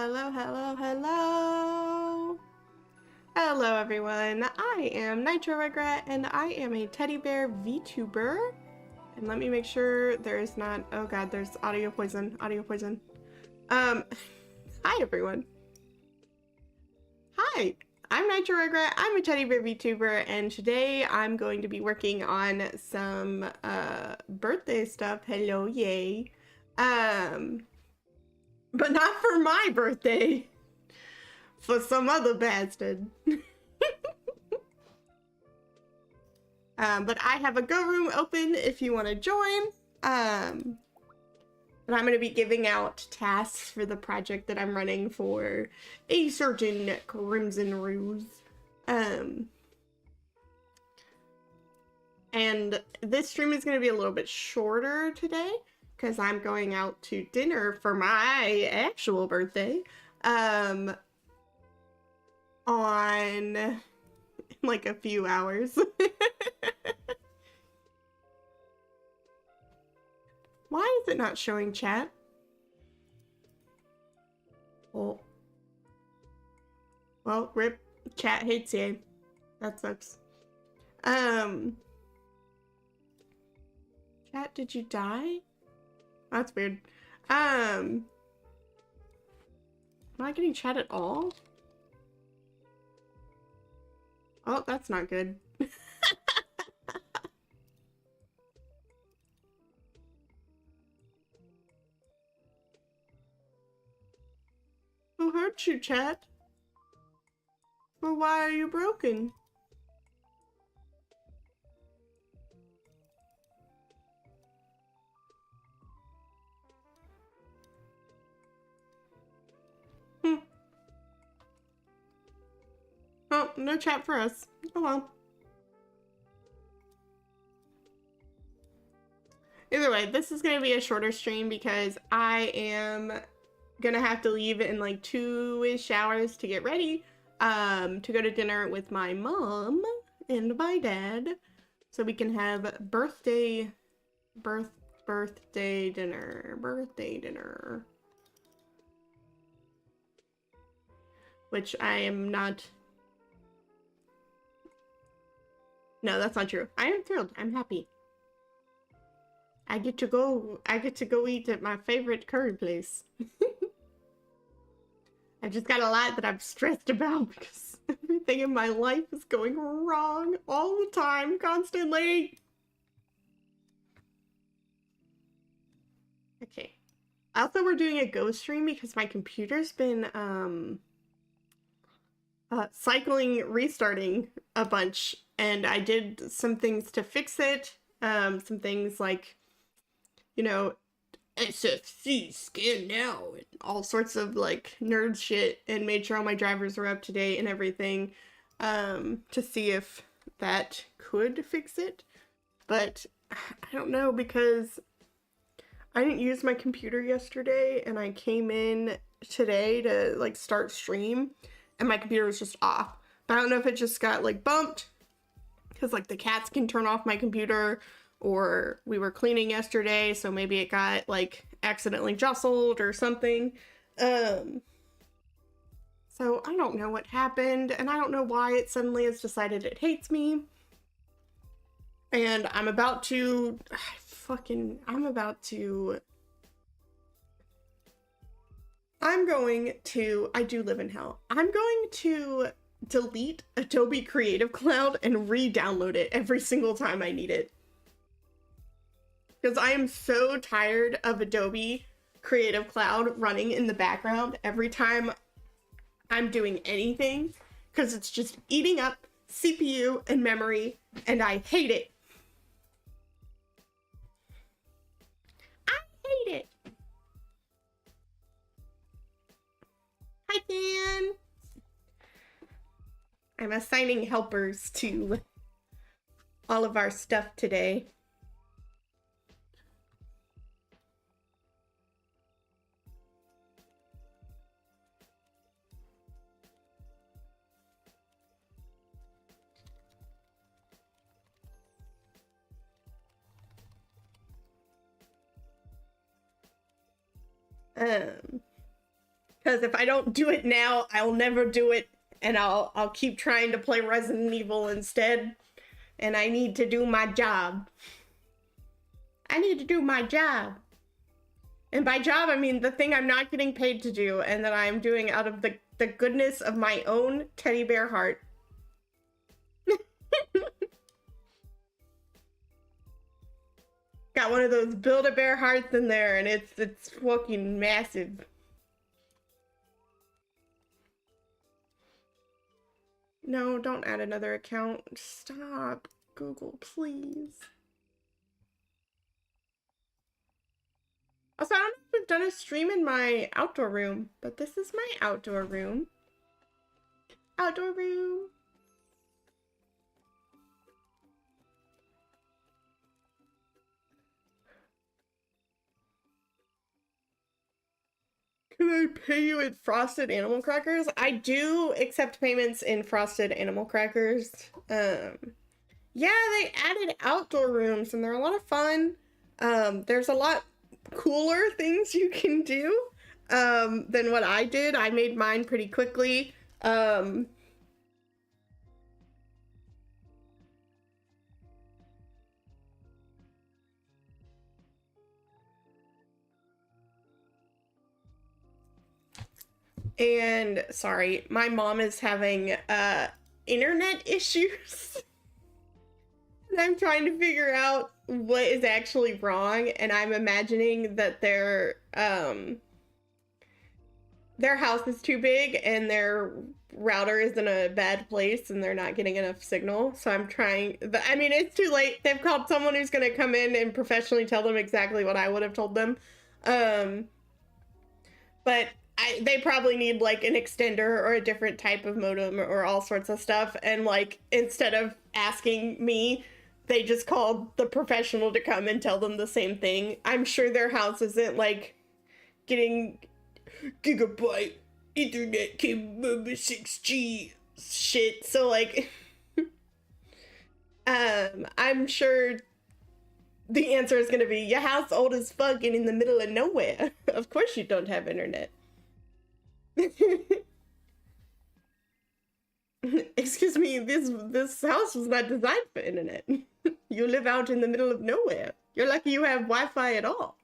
Hello, hello, hello! Hello, everyone. I am Nitro Regret, and I am a teddy bear VTuber. And let me make sure there is not... Oh god, there's audio poison. Audio poison. Hi, everyone. Hi, I'm Nitro Regret. I'm a teddy bear VTuber, and today I'm going to be working on some, birthday stuff. Hello, yay. But not for my birthday. For some other bastard. But I have a Go room open if you want to join. And I'm going to be giving out tasks for the project that I'm running for a certain Crimson Ruse. And this stream is going to be a little bit shorter today because I'm going out to dinner for my actual birthday. On like a few hours. Why is it not showing chat? Well, rip. Chat hates you. That sucks. Chat, did you die? That's weird. Am I getting chat at all? Oh, that's not good. Who hurt you, chat? Or why are you broken? Oh, no chat for us. Oh well. Either way, this is going to be a shorter stream because I am gonna have to leave in like 2-ish hours to get ready to go to dinner with my mom and my dad so we can have birthday dinner, which I am not. No, that's not true. I am thrilled. I'm happy. I get to go eat at my favorite curry place. I've just got a lot that I'm stressed about because everything in my life is going wrong all the time, constantly. Okay. Also, we're doing a Gogh stream because my computer's been restarting a bunch, and I did some things to fix it. Some things like, you know, SFC scan now and all sorts of like nerd shit, and made sure all my drivers were up to date and everything to see if that could fix it. But I don't know because I didn't use my computer yesterday and I came in today to like start stream and my computer was just off. But I don't know if it just got like bumped because like the cats can turn off my computer, or we were cleaning yesterday, so maybe it got like accidentally jostled or something. So I don't know what happened, and I don't know why it suddenly has decided it hates me. And I'm about to I do live in hell. I'm going to delete Adobe Creative Cloud and re-download it every single time I need it. Because I am so tired of Adobe Creative Cloud running in the background every time I'm doing anything, because it's just eating up CPU and memory, and I hate it. I hate it. Hi, Dan. I'm assigning helpers to all of our stuff today. Because if I don't do it now, I'll never do it, and I'll keep trying to play Resident Evil instead. And I need to do my job. I need to do my job. And by job, I mean the thing I'm not getting paid to do and that I'm doing out of the goodness of my own teddy bear heart. Got one of those Build-A-Bear hearts in there, and it's fucking massive. No, don't add another account. Stop, Google, please. Also, I don't know if we've done a stream in my outdoor room, but this is my outdoor room. Outdoor room. Can I pay you in frosted animal crackers? I do accept payments in frosted animal crackers. Yeah, they added outdoor rooms and they're a lot of fun. There's a lot cooler things you can do than what I did. I made mine pretty quickly. And sorry, my mom is having internet issues. And I'm trying to figure out what is actually wrong, and I'm imagining that their house is too big and their router is in a bad place and they're not getting enough signal. So I'm trying, I mean, it's too late. They've called someone who's going to come in and professionally tell them exactly what I would have told them. But they probably need like an extender or a different type of modem or all sorts of stuff. And like, instead of asking me, they just called the professional to come and tell them the same thing. I'm sure their house isn't like getting gigabyte internet cable 6G shit. So like, I'm sure the answer is gonna be, your house old as fuck and in the middle of nowhere. Of course you don't have internet. Excuse me, this house was not designed for internet. You live out in the middle of nowhere. You're lucky you have Wi-Fi at all.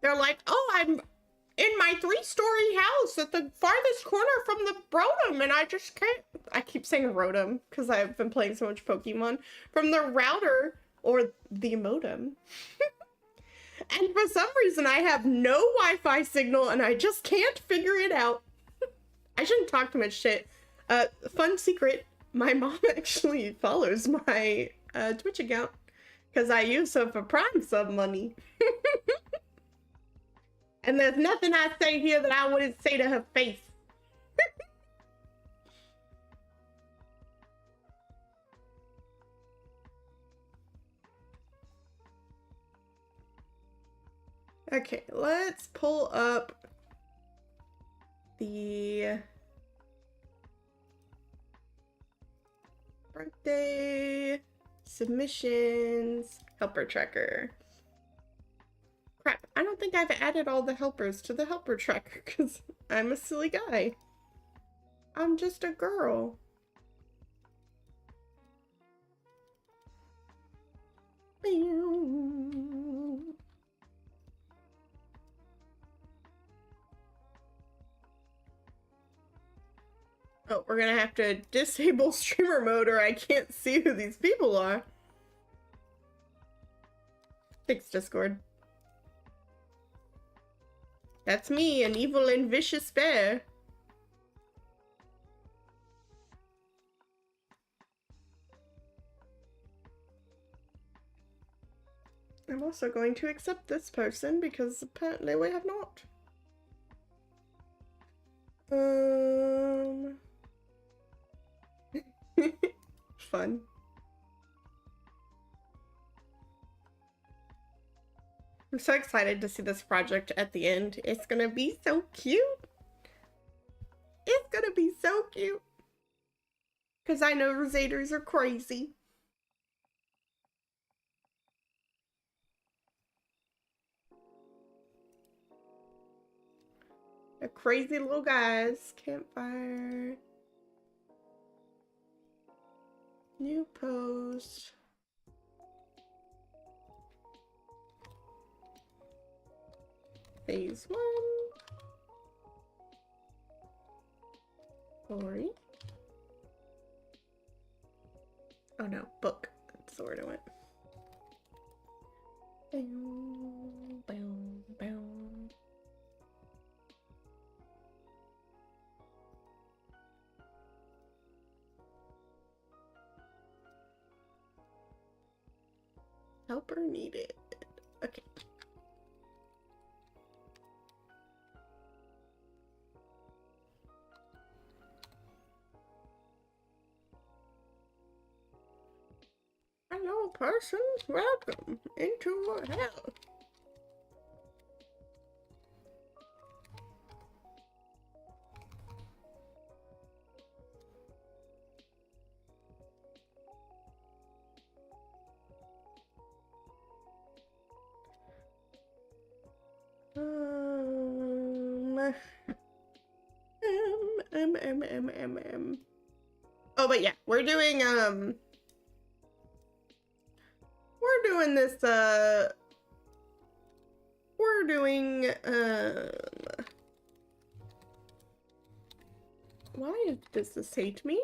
They're like, oh, I'm in my 3-story house at the farthest corner from the Rotom, and I just can't. I keep saying Rotom because I've been playing so much Pokemon. From the router or the modem. And for some reason, I have no Wi-Fi signal, and I just can't figure it out. I shouldn't talk too much shit. Fun secret, my mom actually follows my Twitch account because I use her for Prime sub money. And there's nothing I say here that I wouldn't say to her face. Okay, let's pull up the birthday submissions helper tracker. Crap, I don't think I've added all the helpers to the helper tracker because I'm a silly guy. I'm just a girl. Oh, we're gonna have to disable streamer mode or I can't see who these people are. Thanks, Discord. That's me, an evil and vicious bear. I'm also going to accept this person because apparently we have not. Fun. I'm so excited to see this project at the end. It's gonna be so cute. It's gonna be so cute. Because I know Rosaders are crazy. The crazy little guys. Campfire. New post. Phase 1. Story. Oh no, book. That's the word I went. Boom, boom, boom. Helper needed. Okay. Hello, persons. Welcome into hell. Oh, but yeah, we're doing this, we're doing, why does this hate me?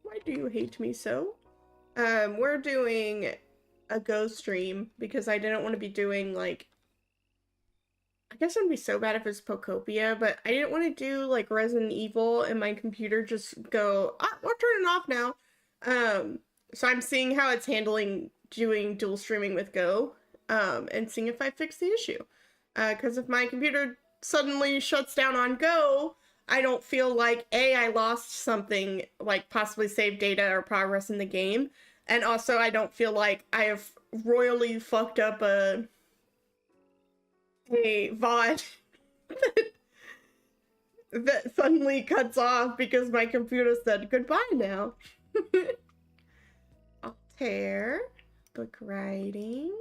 Why do you hate me so? We're doing a Go stream because I didn't want to be doing, like, I guess it would be so bad if it's Pocopia, but I didn't want to do, like, Resident Evil and my computer just go, we're turning off now. So I'm seeing how it's handling doing dual streaming with Go, and seeing if I fix the issue. Because if my computer suddenly shuts down on Go, I don't feel like, A, I lost something, like possibly saved data or progress in the game, and also I don't feel like I have royally fucked up a VOD that suddenly cuts off because my computer said goodbye now. Altair, book writing.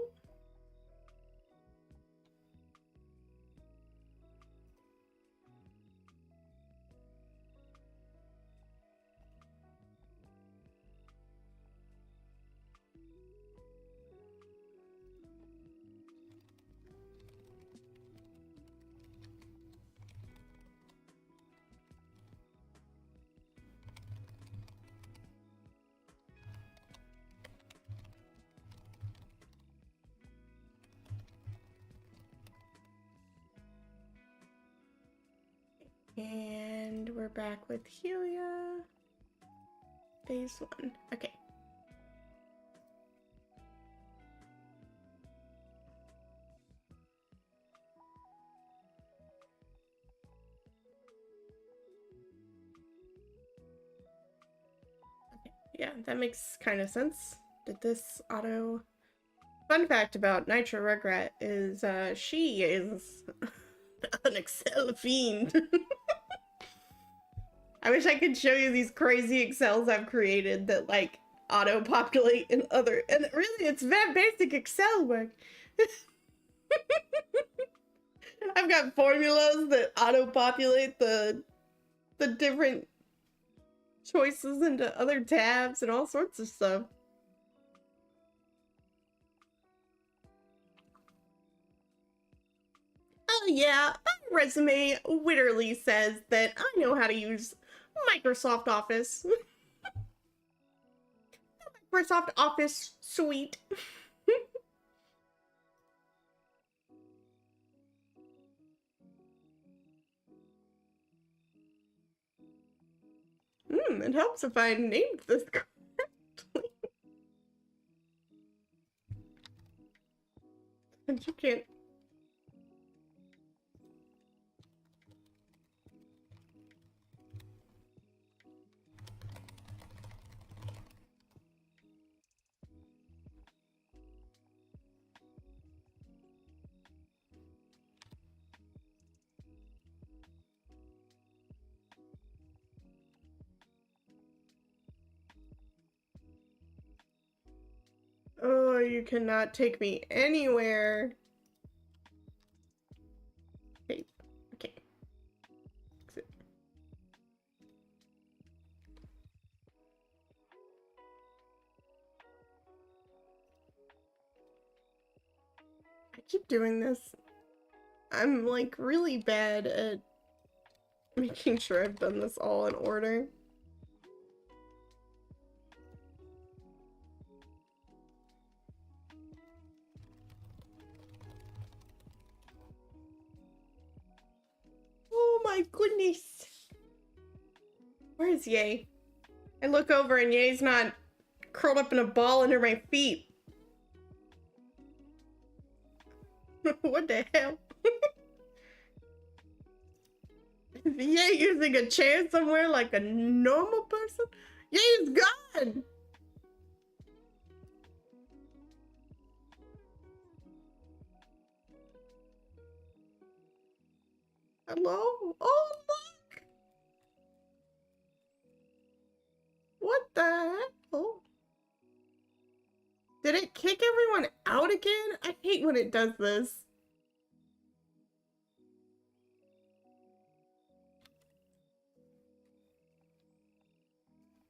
And we're back with Helia. Phase 1. Okay. Okay. Yeah, that makes kind of sense. Did this auto... Fun fact about Nitro Regret is she is an Excel fiend. I wish I could show you these crazy Excels I've created that like auto-populate in other, and really it's very basic Excel work. I've got formulas that auto-populate the different choices into other tabs and all sorts of stuff. Oh yeah, my resume literally says that I know how to use Microsoft Office. Microsoft Office suite. It helps if I named this correctly. And you can't. Oh, you cannot take me anywhere. Okay. Okay. keep doing this. I'm like really bad at making sure I've done this all in order. Oh my goodness. Where is Ye? I look over and Ye's not curled up in a ball under my feet. What the hell? Is Ye using a chair somewhere like a normal person? Ye's gone! Hello? Oh, look! What the hell? Did it kick everyone out again? I hate when it does this.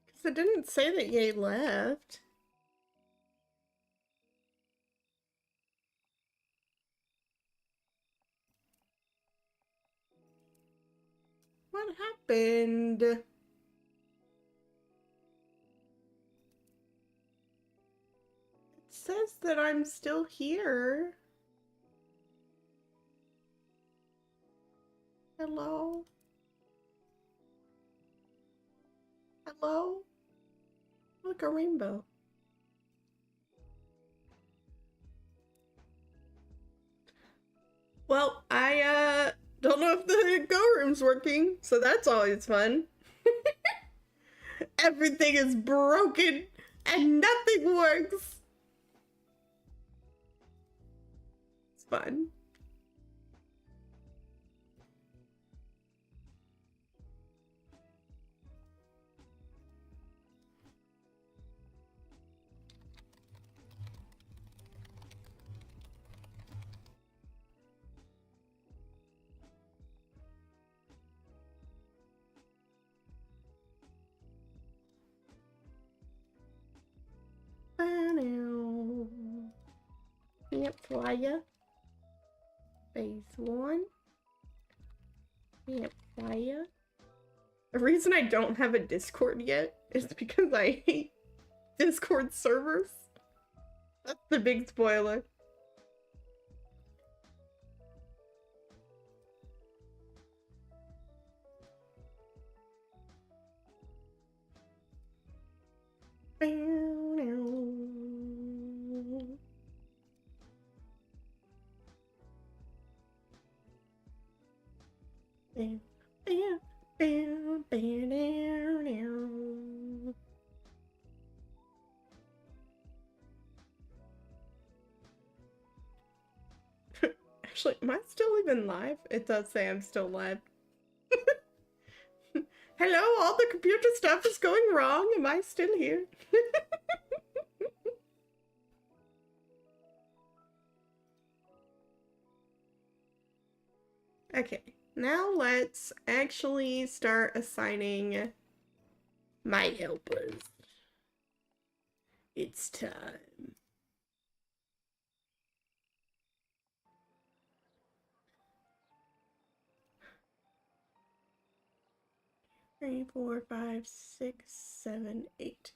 Because it didn't say that Ye left. What happened? It says that I'm still here. Hello? Hello? Look, a rainbow. Well, I don't know if the Go room's working, so that's always fun. Everything is broken and nothing works. It's fun. Campfire. Phase 1. Campfire. The reason I don't have a Discord yet is because I hate Discord servers. That's the big spoiler. Actually, am I still even live? It does say I'm still live. Hello, all the computer stuff is going wrong. Am I still here? Okay, now let's actually start assigning my helpers. It's time. Three, four, five, six, 7, 8.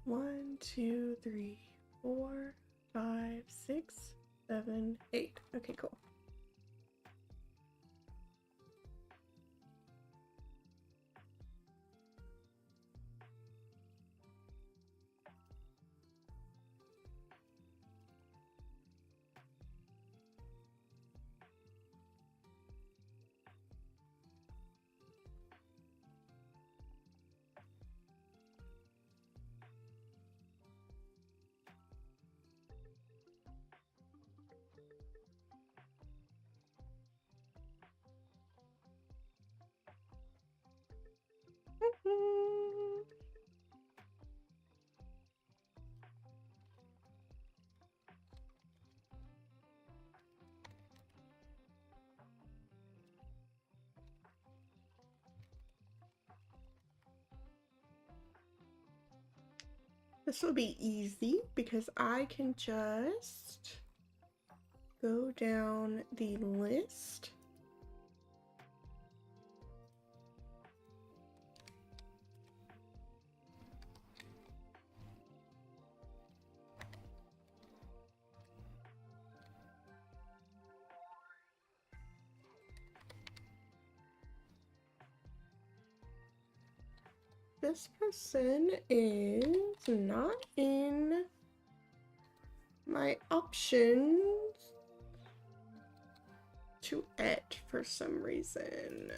One, two, three, 4, 5, 6, 7, 8. Okay, cool. This will be easy because I can just go down the list. This person is not in my options to edit for some reason.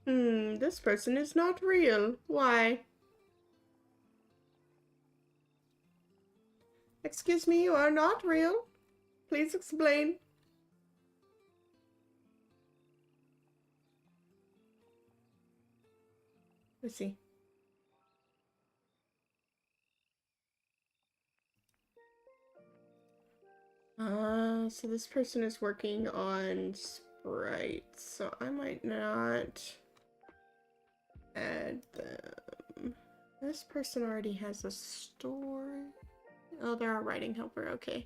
This person is not real. Why? Excuse me, you are not real. Please explain. Let's see. So this person is working on sprites, so I might not add them. This person already has a story. Oh, they're a writing helper, okay.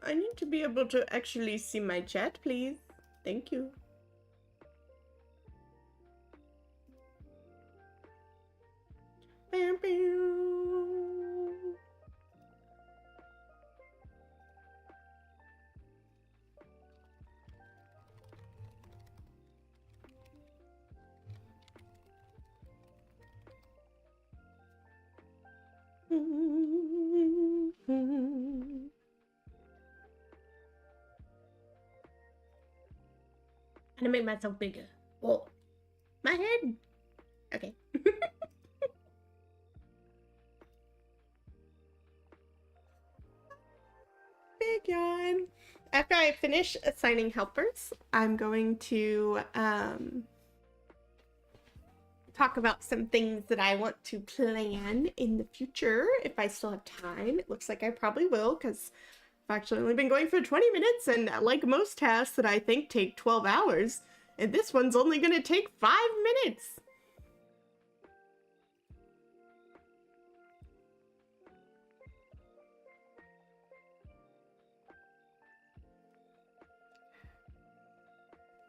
I need to be able to actually see my chat, please. Thank you. Bam, bam. I'm gonna make myself bigger. Oh, my head. Okay. Big yawn. After I finish assigning helpers, I'm going to talk about some things that I want to plan in the future if I still have time. It looks like I probably will because I've actually only been going for 20 minutes, and like most tasks that I think take 12 hours, and this one's only going to take 5 minutes.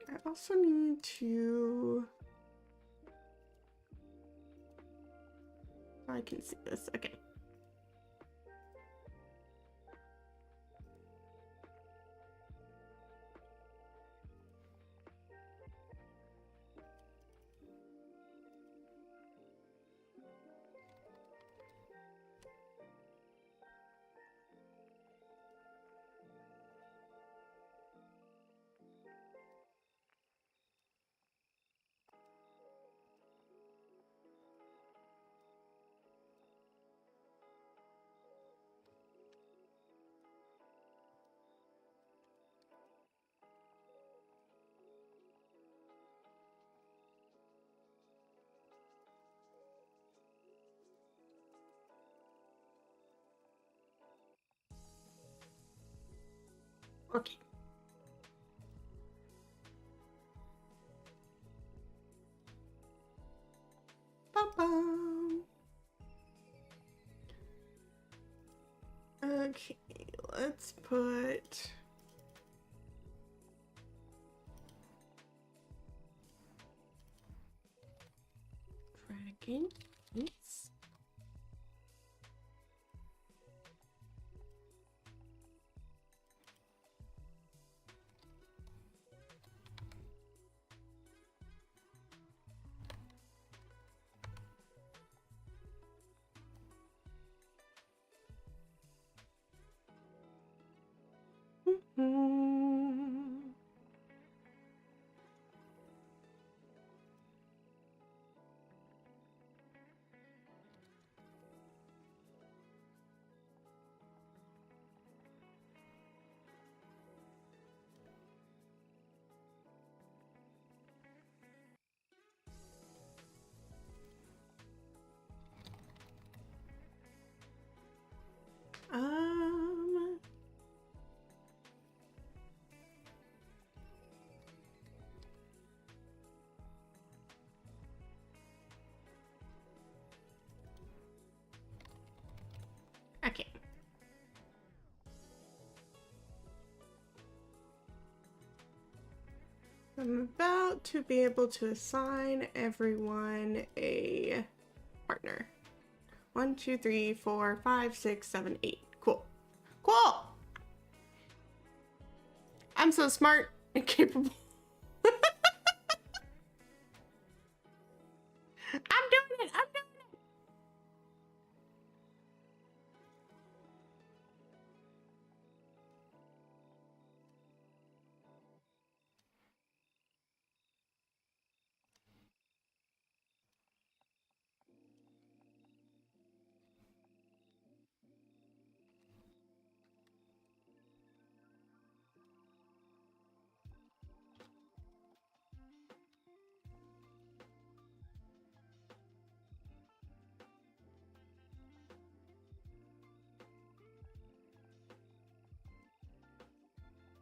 I also need to... I can see this. Okay. Okay. Bum-bum. Okay, let's put... Dragon. Oops. Um. Okay. I'm about to be able to assign everyone a partner. 1, 2, 3, 4, 5, 6, 7, 8. Cool. Cool! I'm so smart and capable. I'm doing it! I'm doing it!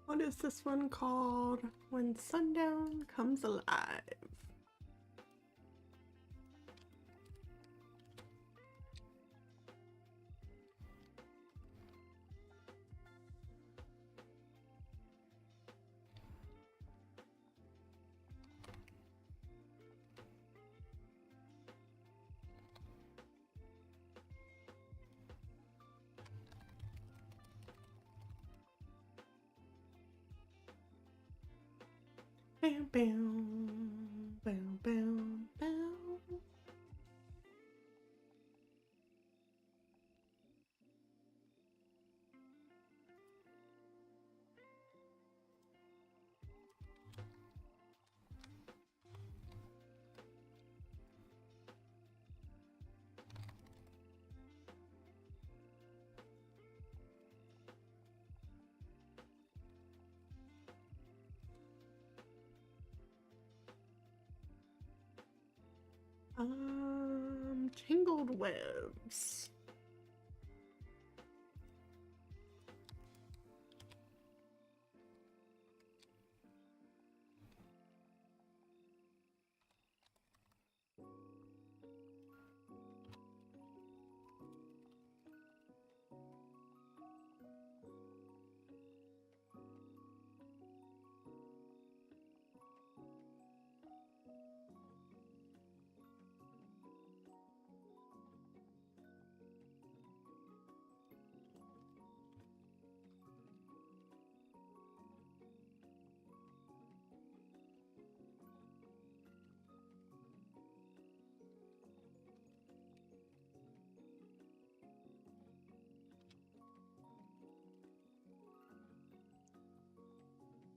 What is this one called? When Sundown Comes Alive. Bam, bam, bam, bam, bam. Tangled webs.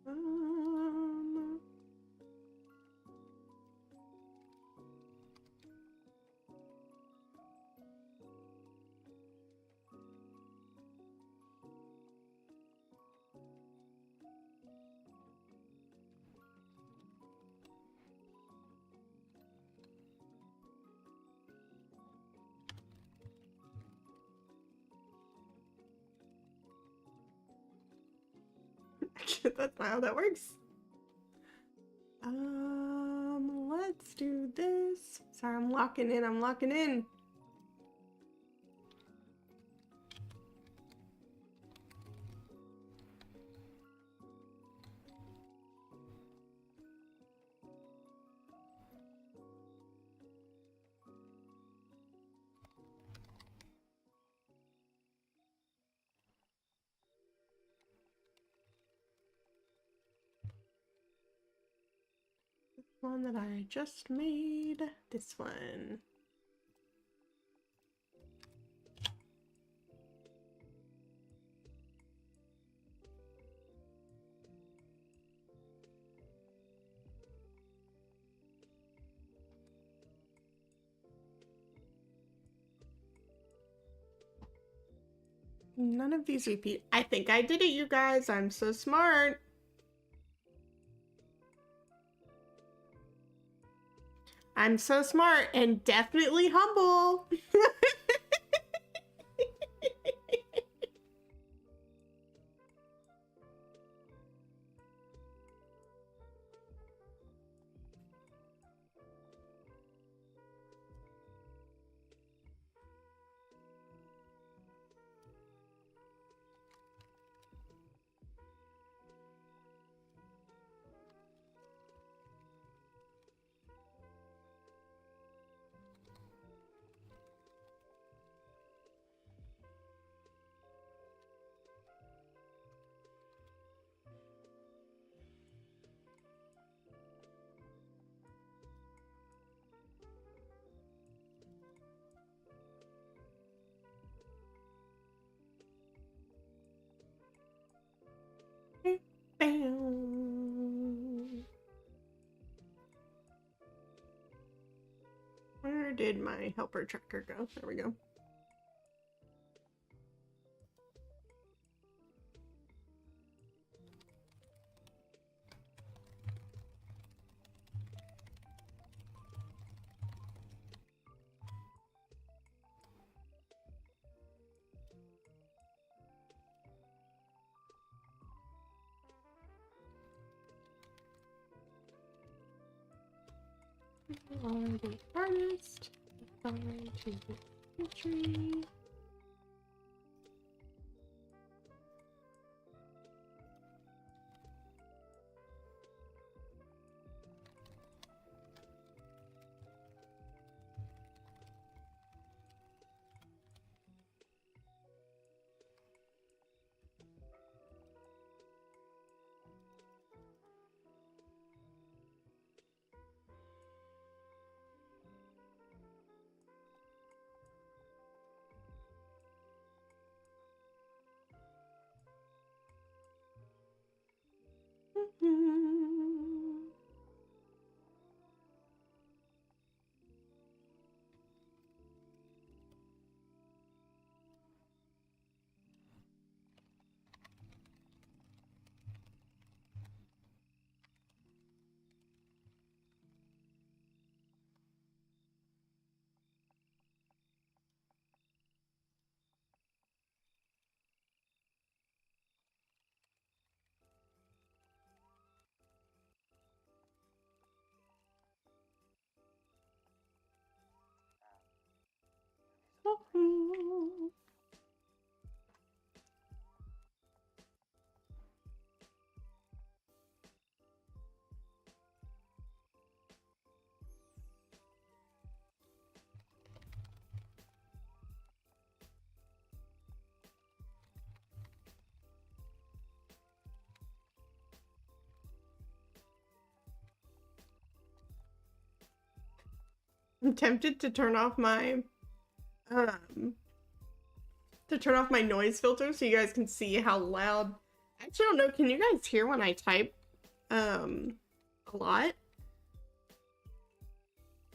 Um, That's not how that works. Let's do this. Sorry, I'm locking in. I'm locking in. One that I just made. This one. None of these repeat. I think I did it, you guys. I'm so smart. I'm so smart and definitely humble. did my helper tracker go? There we go. On the artist, on to the entry. I'm tempted to turn off my noise filter so you guys can see how loud. Actually, I don't know. Can you guys hear when I type a lot?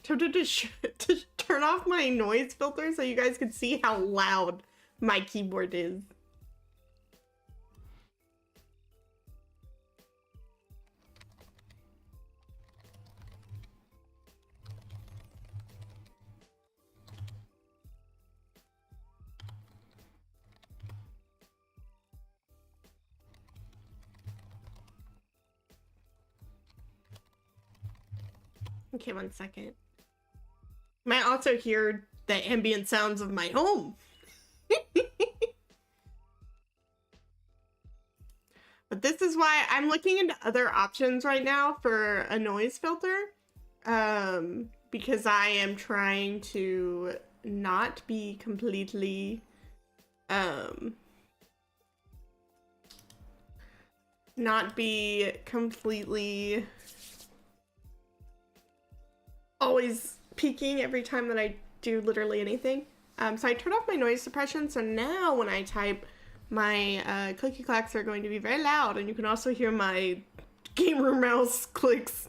Tempted to turn off my noise filter so you guys can see how loud my keyboard is. Okay, 1 second. Might also hear the ambient sounds of my home. But this is why I'm looking into other options right now for a noise filter. Because I am trying to not be completely always peaking every time that I do literally anything. So I turned off my noise suppression, so now when I type, my clicky clacks are going to be very loud, and you can also hear my gamer mouse clicks.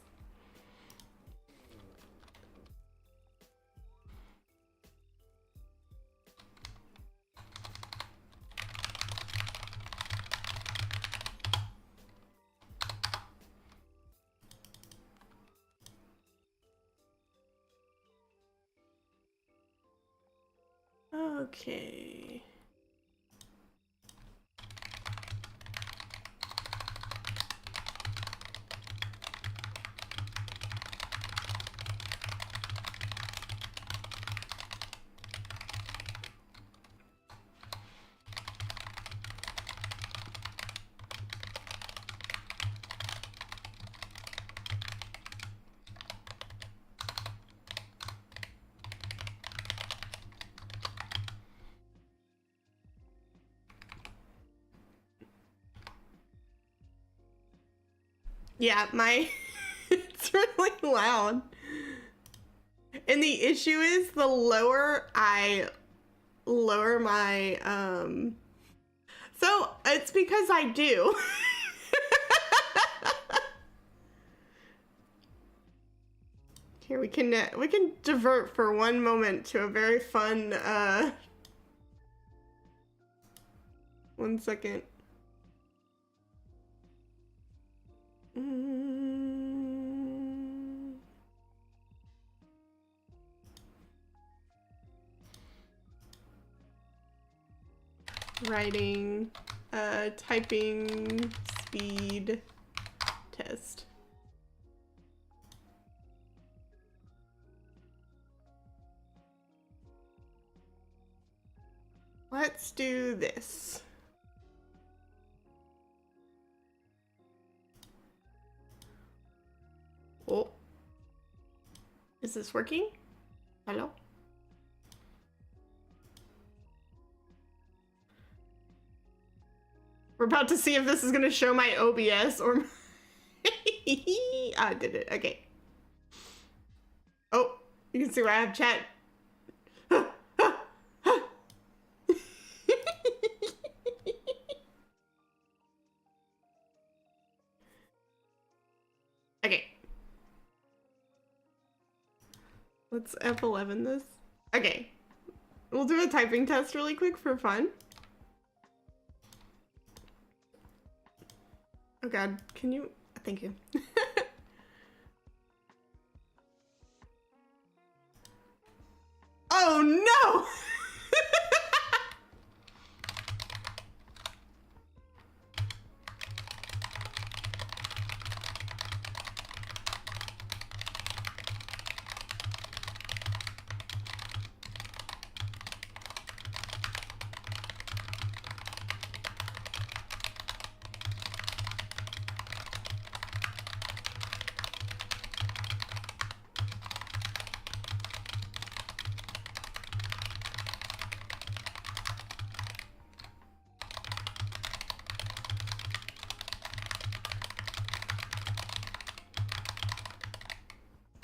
Okay. Yeah, it's really loud. And the issue is the lower I lower my, so it's because I do. Here we can divert for one moment to a very fun 1 second. Writing, typing speed test. Let's do this. Oh. Is this working? Hello? We're about to see if this is gonna show my OBS or I did it. Okay. Oh, you can see where I have chat. Okay. Let's F11 this. Okay. We'll do a typing test really quick for fun. Oh god, can you? Thank you. Oh no!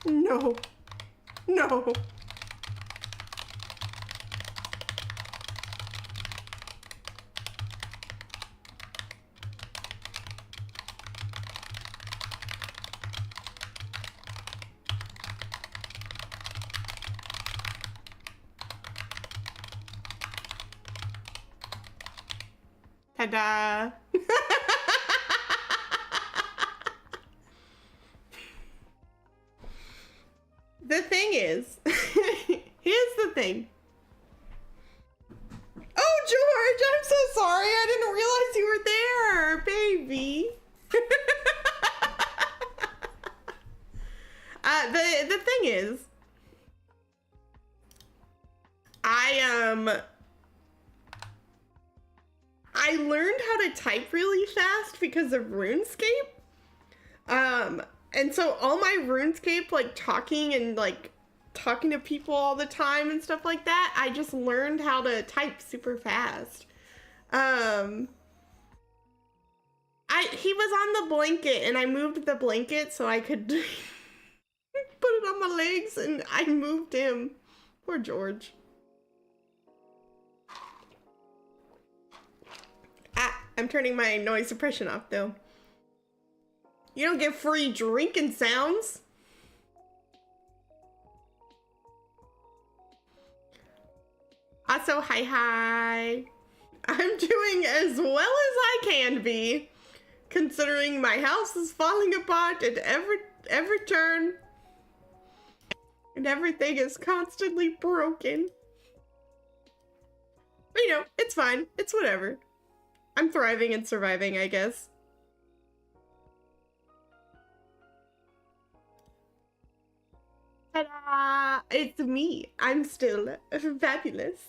No. No. Ta-da! The thing is, here's the thing. Oh, George, I'm so sorry. I didn't realize you were there, baby. The thing is, I learned how to type really fast because of RuneScape. And so all my RuneScape, like talking to people all the time and stuff like that, I just learned how to type super fast. He was on the blanket and I moved the blanket so I could put it on my legs and I moved him. Poor George. I'm turning my noise suppression off though. You don't get free drinking sounds. Also, hi. I'm doing as well as I can be, considering my house is falling apart at every turn. And everything is constantly broken. But you know, it's fine. It's whatever. I'm thriving and surviving, I guess. Ta-da! It's me. I'm still fabulous.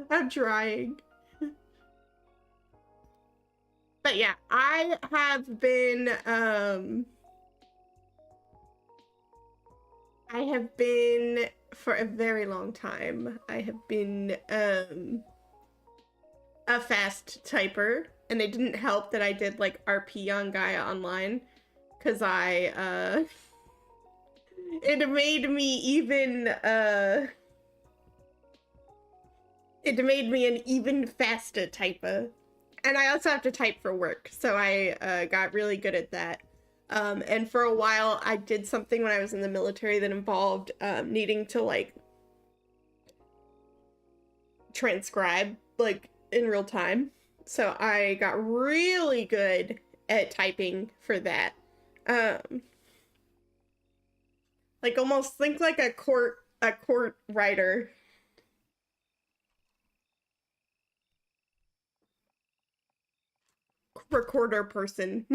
I'm trying. But yeah, I have been for a very long time, I have been a fast typer, and it didn't help that I did like RP on Gaia Online, because it made me an even faster typer. And I also have to type for work, so I got really good at that. And for a while, I did something when I was in the military that involved needing to like transcribe like in real time. So I got really good at typing for that. Um, like almost think like a court writer. Recorder person.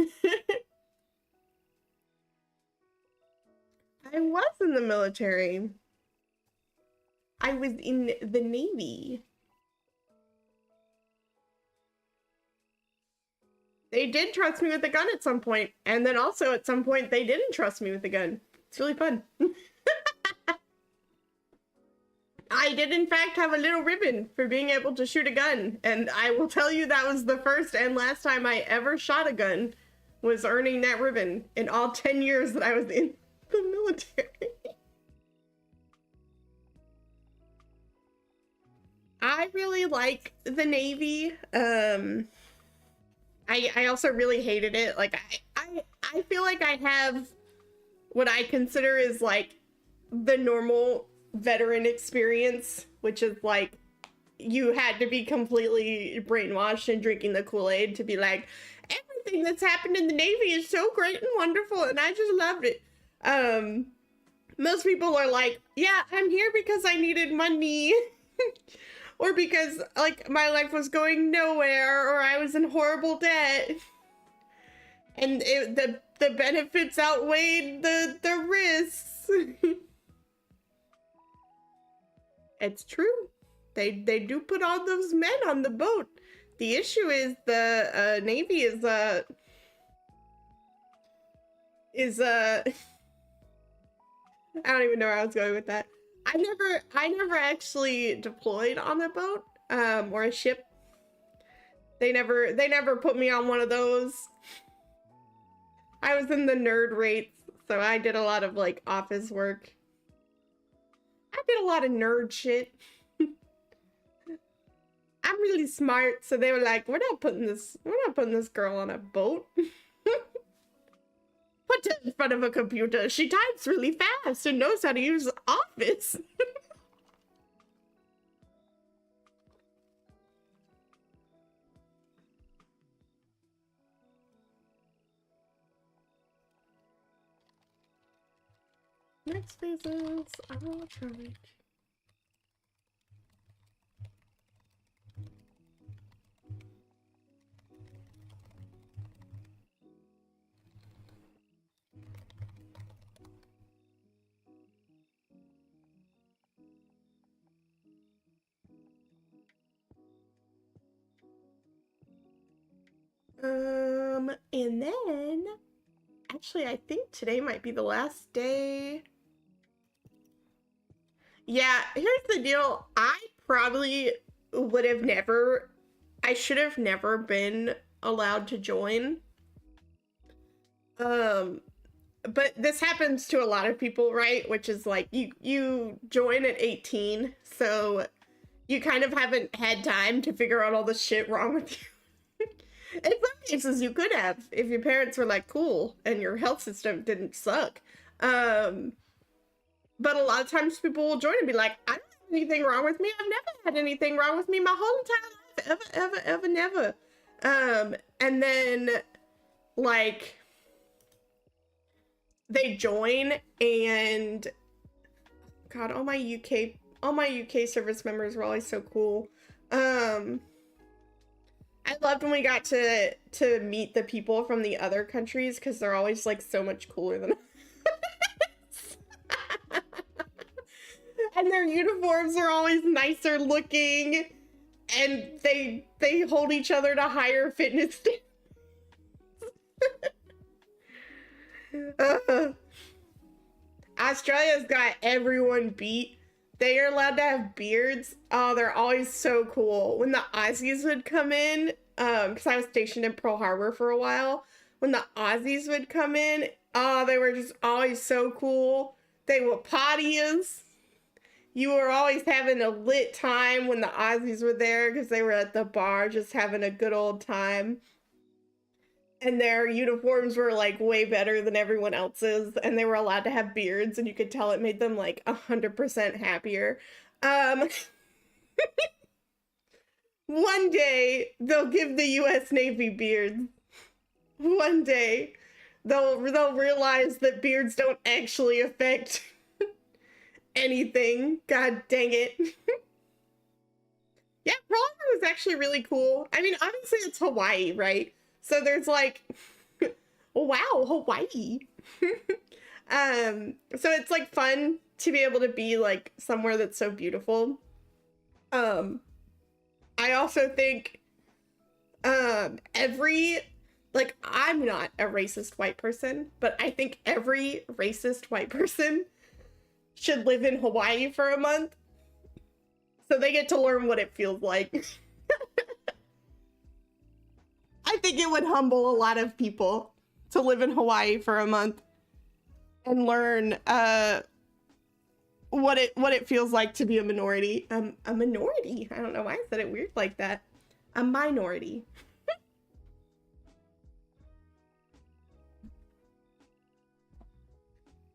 I was in the military. I was in the Navy. They did trust me with a gun at some point, and then also at some point they didn't trust me with a gun. It's really fun. I did in fact have a little ribbon for being able to shoot a gun, and I will tell you that was the first and last time I ever shot a gun was earning that ribbon in all 10 years that I was in the military. I really like the Navy. I also really hated it. Like I feel like I have what I consider is like the normal veteran experience, which is like you had to be completely brainwashed and drinking the Kool-Aid to be like, everything that's happened in the Navy is so great and wonderful, and I just loved it. Most people are like, yeah, I'm here because I needed money. Or because like my life was going nowhere, or I was in horrible debt, and the benefits outweighed the risks. It's true. They do put all those men on the boat. The issue is the Navy is I don't even know where I was going with that. I never actually deployed on a boat or a ship. They never put me on one of those. I was in the nerd rates, so I did a lot of like office work. I did a lot of nerd shit. I'm really smart, so they were like, we're not putting this girl on a boat. Put her in front of a computer. She types really fast and knows how to use Office. Next phases, I'll try. And then, actually, I think today might be the last day. Yeah, here's the deal. I probably would have never, I should have never been allowed to join. But this happens to a lot of people, right? Which is like, you join at 18, so you kind of haven't had time to figure out all the shit wrong with you. In some cases, you could have if your parents were like cool and your health system didn't suck. But a lot of times people will join and be like, I don't have anything wrong with me. I've never had anything wrong with me my whole entire life. Ever, never. And then like they join and God, all my UK service members were always so cool. I loved when we got to meet the people from the other countries because they're always like so much cooler than us. And their uniforms are always nicer looking, and they hold each other to higher fitness standards. Australia's got everyone beat. They are allowed to have beards. Oh, they're always so cool. When the Aussies would come in, because I was stationed in Pearl Harbor for a while, when the Aussies would come in, oh, they were just always so cool. They were partiers. You were always having a lit time when the Aussies were there because they were at the bar just having a good old time. and their uniforms were like way better than everyone else's, and they were allowed to have beards, and you could tell it made them like 100% happier. Um, One day they'll give the U.S. Navy beards. One day they'll realize that beards don't actually affect anything. God dang it. Yeah, Pearl Harbor was actually really cool. I mean, obviously it's Hawaii, right? So there's like, wow, Hawaii. So it's like fun to be able to be like somewhere that's so beautiful. Um, I also think every like I'm not a racist white person, but I think every racist white person should live in Hawaii for a month so they get to learn what it feels like. I think it would humble a lot of people to live in Hawaii for a month and learn what it feels like to be a minority. A minority. I don't know why I said it weird like that. A minority.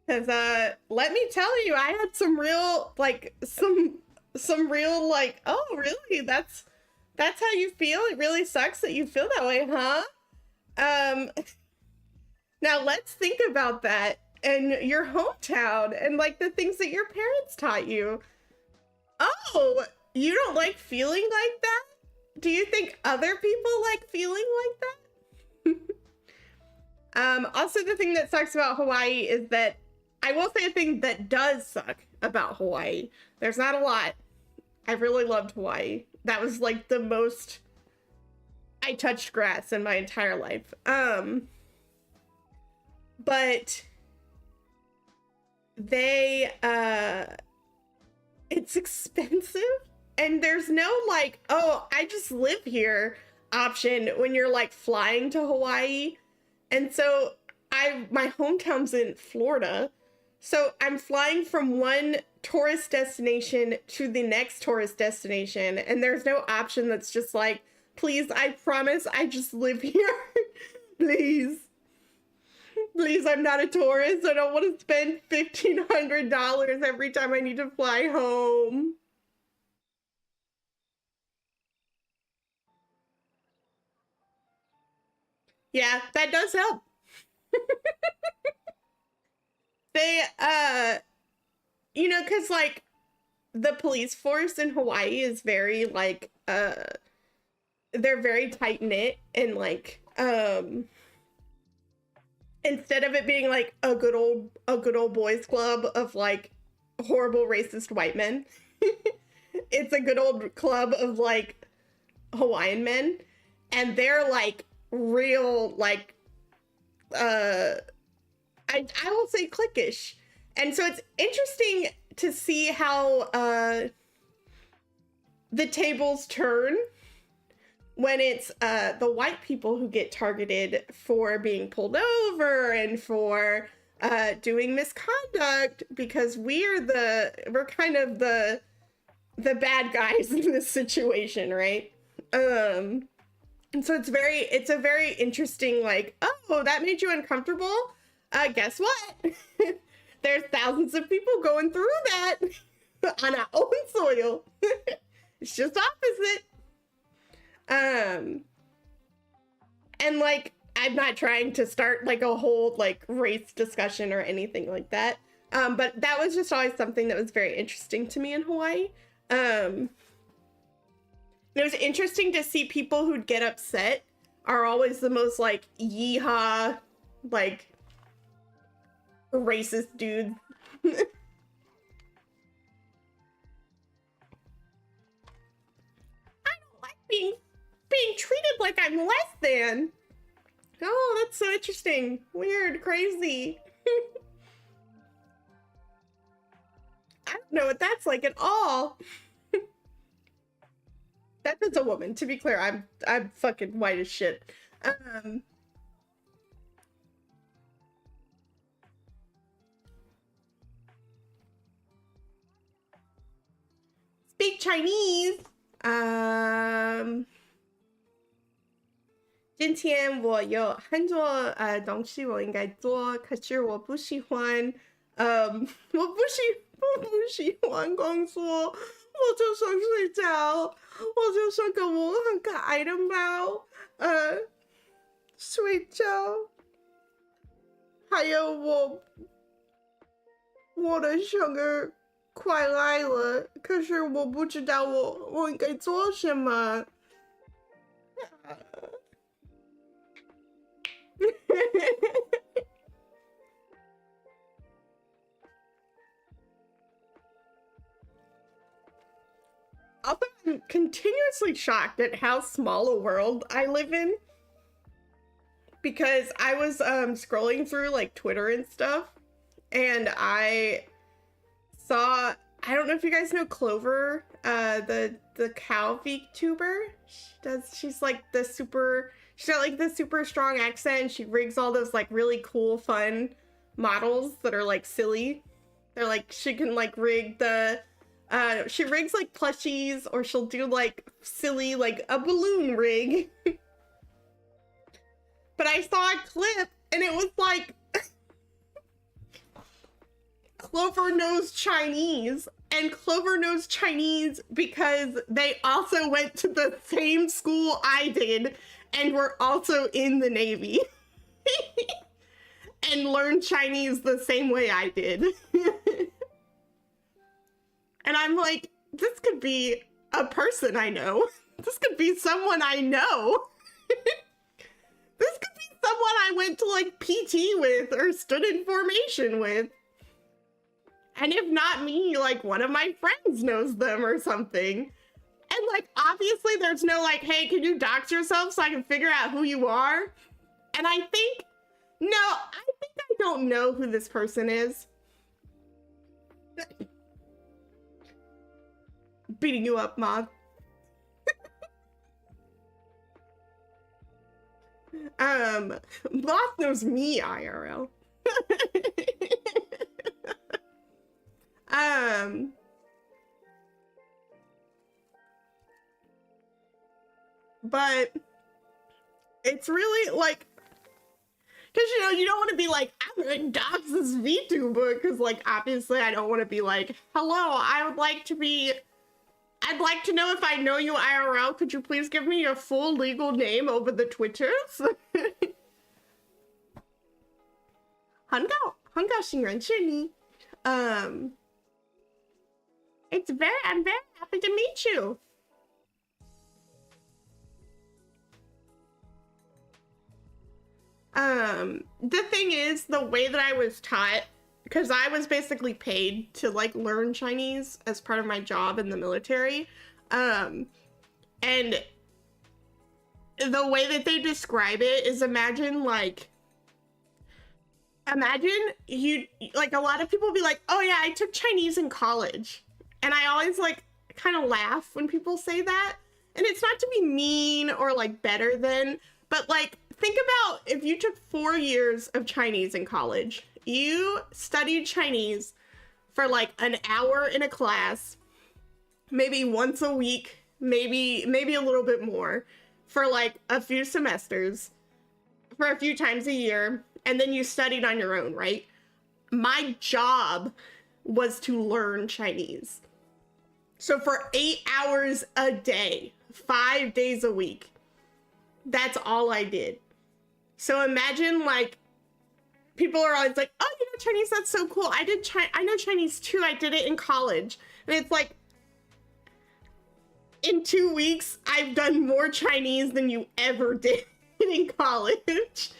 Cause let me tell you, I had some real like some real like, oh really? That's how you feel? It really sucks that you feel that way, huh? Um Now let's think about that and your hometown and like the things that your parents taught you. Oh, you don't like feeling like that? Do you think other people like feeling like that? Also the thing that sucks about Hawaii is that I will say a thing that does suck about Hawaii. There's not a lot. I really loved Hawaii. That was like the most I touched grass in my entire life. But they it's expensive and there's no like, oh, I just live here option when you're like flying to Hawaii. And so my hometown's in Florida. So I'm flying from one tourist destination to the next tourist destination, and there's no option that's just like, please, I promise I just live here. Please. Please, I'm not a tourist. I don't want to spend $1,500 every time I need to fly home. Yeah, that does help. They, because like the police force in Hawaii is very like, they're very tight knit and like, instead of it being like a good old boys club of like horrible racist white men, it's a good old club of like Hawaiian men, and they're like real like I will say cliquish. And so it's interesting to see how the tables turn when it's the white people who get targeted for being pulled over and for doing misconduct, because we're kind of the bad guys in this situation, right? And so it's a very interesting, like, oh, that made you uncomfortable? Guess what? There's thousands of people going through that on our own soil. It's just opposite. And like, I'm not trying to start like a whole like race discussion or anything like that. But that was just always something that was very interesting to me in Hawaii. It was interesting to see people who'd get upset are always the most like yeehaw, like racist dudes. I don't like being treated like I'm less than. Oh, that's so interesting. Weird, crazy. I don't know what that's like at all. That is a woman. To be clear, I'm fucking white as shit. Speak Chinese. 今天我有很多东西我应该做，可是我不喜欢，我不喜欢工作，我就想睡觉，我就想跟我很可爱的猫，睡觉。还有我的生日快来了，可是我不知道我应该做什么。I'm continuously shocked at how small a world I live in, because I was scrolling through like Twitter and stuff, and I saw, I don't know if you guys know Clover, the cow VTuber. She's like she's got like the super strong accent. She rigs all those like really cool, fun models that are like silly. They're like, she can like rig she rigs like plushies, or she'll do like silly, like a balloon rig. But I saw a clip and it was like, Clover knows Chinese, and Clover knows Chinese because they also went to the same school I did and were also in the Navy and learned Chinese the same way I did. And I'm like, this could be a person I know. This could be someone I know. This could be someone I went to like PT with or stood in formation with. And if not me, like one of my friends knows them or something. And like, obviously there's no like, hey, can you dox yourself so I can figure out who you are? And I think I don't know who this person is. Beating you up, Mob. Moth knows me IRL. But it's really like, because you know, you don't want to be like, I'm gonna dox this VTuber, because like obviously I don't want to be like, hello, I'd like to know if I know you IRL. Could you please give me your full legal name over the Twitters? 很高兴认识你. I'm very happy to meet you. The thing is, the way that I was taught, because I was basically paid to like learn Chinese as part of my job in the military, and the way that they describe it is, imagine you, like, a lot of people be like, oh yeah, I took Chinese in college. And I always like kind of laugh when people say that. And it's not to be mean or like better than, but like, think about if you took 4 years of Chinese in college, you studied Chinese for like an hour in a class, maybe once a week, maybe a little bit more, for like a few semesters, for a few times a year, and then you studied on your own, right? My job was to learn Chinese. So for 8 hours a day, 5 days a week, that's all I did. So imagine, like, people are always like, oh, you know Chinese, that's so cool. I know Chinese too, I did it in college. And it's like, in 2 weeks, I've done more Chinese than you ever did in college.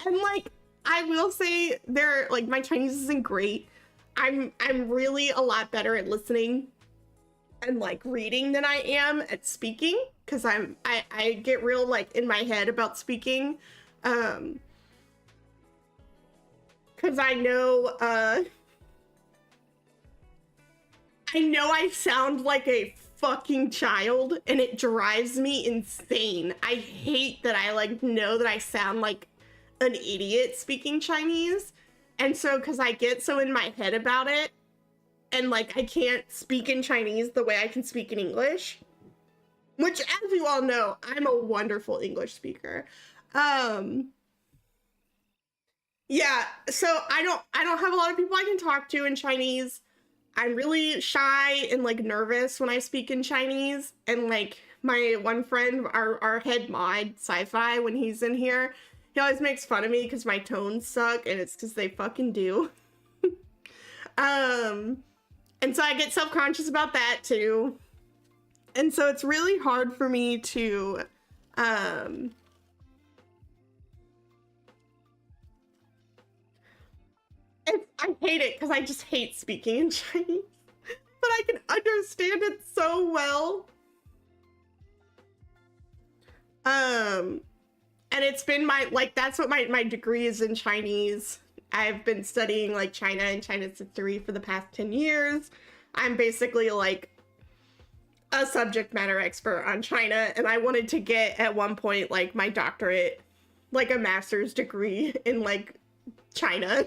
And like, I will say, my Chinese isn't great. I'm really a lot better at listening and like reading than I am at speaking, because I get real like in my head about speaking, because I know I sound like a fucking child, and it drives me insane. I hate that I like know that I sound like an idiot speaking Chinese. And so, because I get so in my head about it, and like I can't speak in Chinese the way I can speak in English, which, as you all know, I'm a wonderful English speaker. Um, yeah, so I don't have a lot of people I can talk to in Chinese. I'm really shy and like nervous when I speak in Chinese. And like my one friend, our head mod, sci-fi, when he's in here, he always makes fun of me because my tones suck, and it's because they fucking do. um, and so I get self-conscious about that too. And so it's really hard for me to I hate it because I just hate speaking in Chinese. But I can understand it so well. And it's been that's what my degree is in Chinese. I've been studying like China and China's history for the past 10 years. I'm basically like a subject matter expert on China, and I wanted to get at one point like my doctorate, like a master's degree in like China,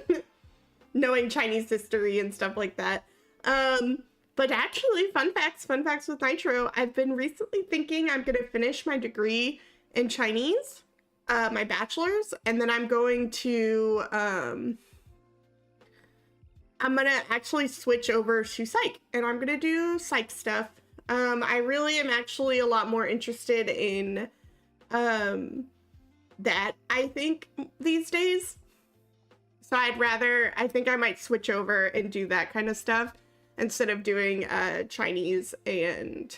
knowing Chinese history and stuff like that. But actually, fun facts with Nitro, I've been recently thinking I'm gonna finish my degree in Chinese, my bachelor's, and then I'm going to, I'm gonna actually switch over to psych, and I'm gonna do psych stuff. I really am actually a lot more interested in, that, I think, these days. So I think I might switch over and do that kind of stuff instead of doing Chinese and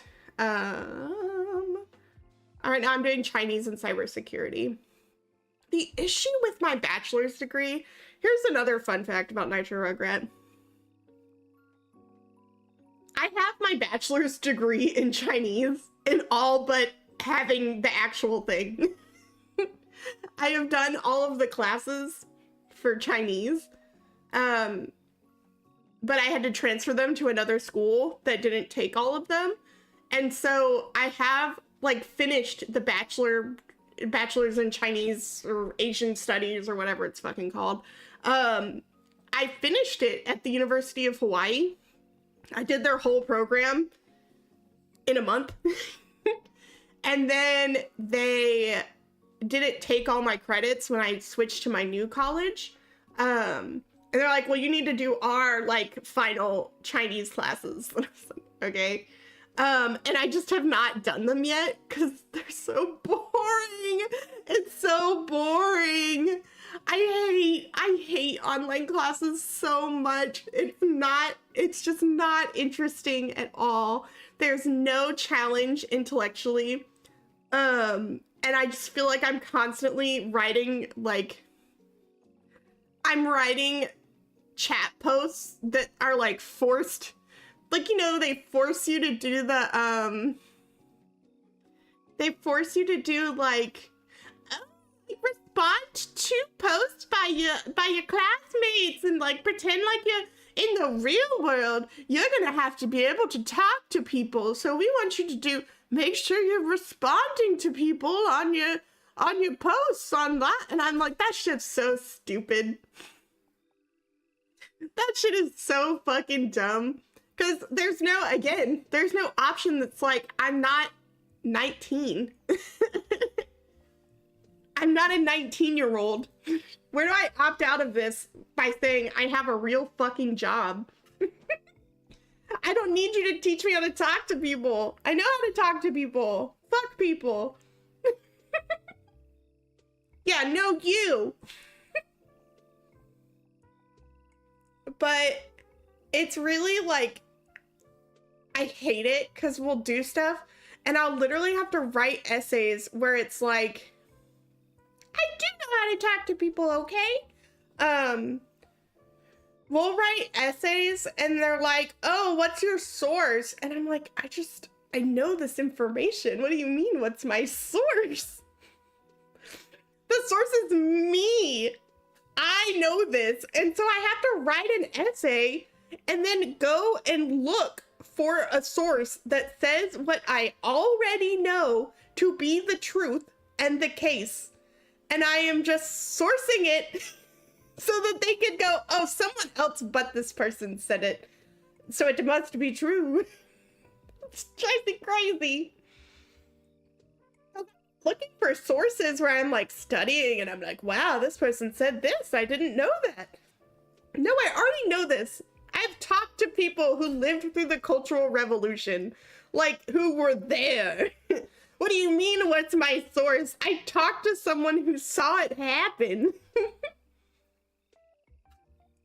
all right, now I'm doing Chinese and cybersecurity. The issue with my bachelor's degree, here's another fun fact about Nitro Rugrat. I have my bachelor's degree in Chinese in all but having the actual thing. I have done all of the classes for Chinese, but I had to transfer them to another school that didn't take all of them. And so I have like finished the bachelor's in Chinese or Asian studies or whatever it's fucking called. I finished it at the University of Hawaii. I did their whole program in a month. And then they didn't take all my credits when I switched to my new college. And they're like, well, you need to do our like final Chinese classes. Okay. And I just have not done them yet because they're so boring. It's so boring. I hate online classes so much. It's just not interesting at all. There's no challenge intellectually. And I just feel like I'm constantly writing, like, I'm writing chat posts that are like forced. Like, you know, they force you to do the, they force you to do like respond to posts by your classmates and like pretend like you're in the real world. You're gonna have to be able to talk to people. So we want you to make sure you're responding to people on your posts on that. And I'm like, that shit's so stupid. That shit is so fucking dumb. Because there's no option that's like, I'm not 19. I'm not a 19-year-old. Where do I opt out of this by saying I have a real fucking job? I don't need you to teach me how to talk to people. I know how to talk to people. Fuck people. Yeah, no, you. But it's really like, I hate it because we'll do stuff and I'll literally have to write essays where it's like, I do know how to talk to people, okay? We'll write essays and they're like, oh, what's your source? And I'm like, I know this information. What do you mean, what's my source? The source is me. I know this. And so I have to write an essay and then go and look for a source that says what I already know to be the truth and the case. And I am just sourcing it so that they can go, oh, someone else but this person said it, so it must be true. It's drives me crazy. looking for sources where I'm like studying and I'm like, wow, this person said this. I didn't know that. No, I already know this. I've talked to people who lived through the Cultural Revolution, like who were there. What do you mean, what's my source? I talked to someone who saw it happen.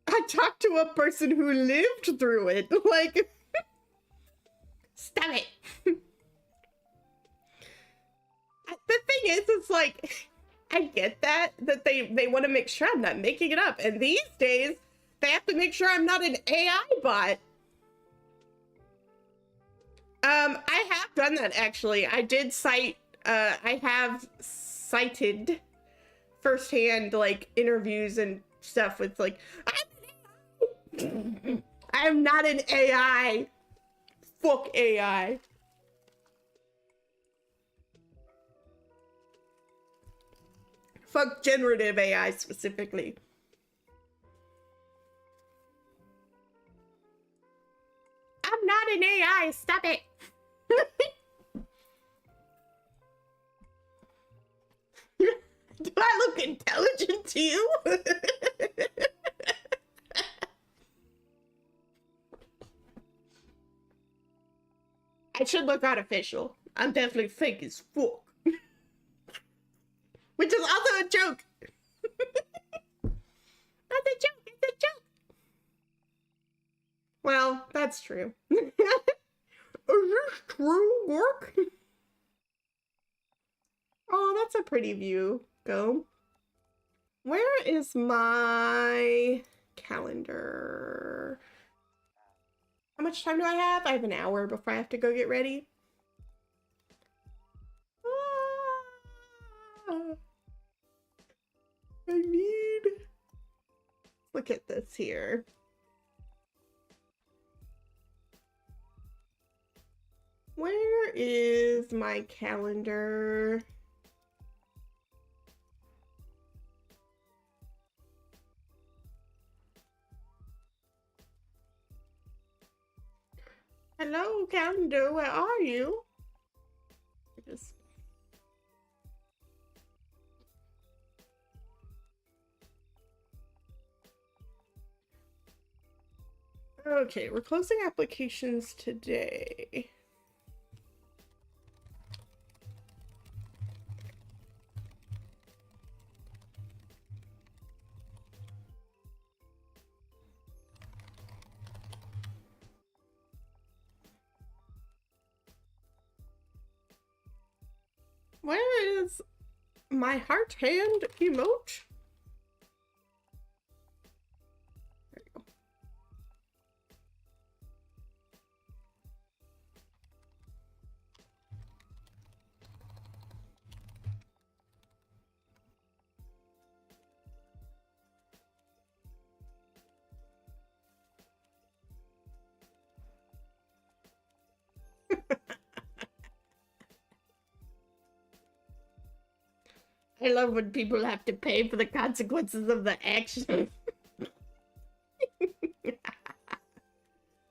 I talked to a person who lived through it. Like, stop it. The thing is, it's like, I get that they want to make sure I'm not making it up. And these days, they have to make sure I'm not an AI bot. I have done that, actually. I did cite, I have cited firsthand, like, interviews and stuff with, like, I'm not an AI. Fuck AI. Fuck generative AI specifically. I'm not an AI. Stop it. Do I look intelligent to you? I should look artificial. I'm definitely fake as fuck. Which is also a joke. That's a joke. It's a joke. Well, that's true. Is this true work? Oh, that's a pretty view. Go. Where is my calendar? How much time do I have? I have an hour before I have to go get ready. I need... Look at this here. Where is my calendar? Hello, calendar, where are you? Just... Okay, we're closing applications today. Where is my heart hand emote? There you go. I love when people have to pay for the consequences of the action.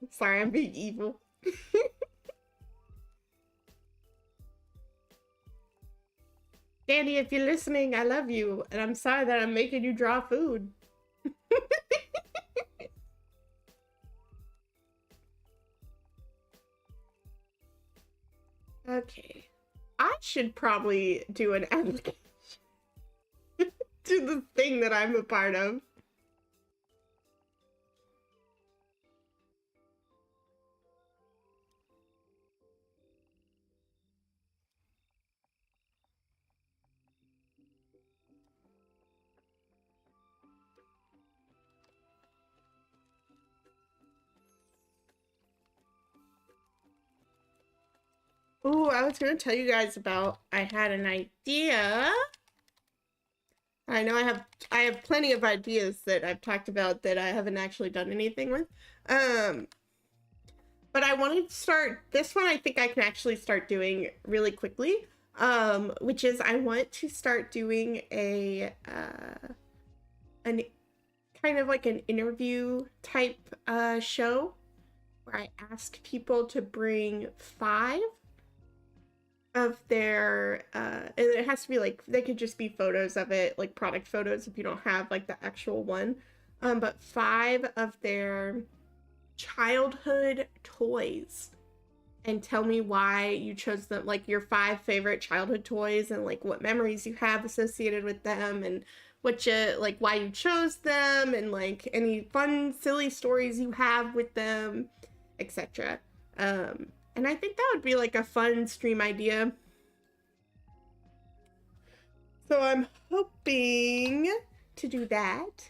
Sorry, I'm being evil. Danny, if you're listening, I love you, and I'm sorry that I'm making you draw food. Okay. I should probably do an application to the thing that I'm a part of. Ooh, I was gonna tell you guys about, I had an idea. I know I have plenty of ideas that I've talked about that I haven't actually done anything with. But I wanted to start, this one I think I can actually start doing really quickly. Which is I want to start doing an kind of like an interview type show where I ask people to bring 5 of their and it has to be like they could just be photos of it, like product photos if you don't have like the actual one. But 5 of their childhood toys and tell me why you chose them, like your 5 favorite childhood toys and like what memories you have associated with them and what you like, why you chose them, and like any fun silly stories you have with them, etc. And I think that would be like a fun stream idea. So I'm hoping to do that.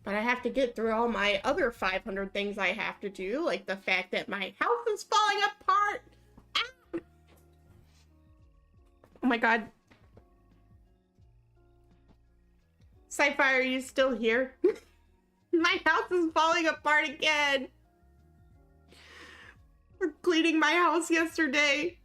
But I have to get through all my other 500 things I have to do, like the fact that my house is falling apart. Ah! Oh my god. Sci-Fi, are you still here? My house is falling apart again. We're cleaning my house yesterday.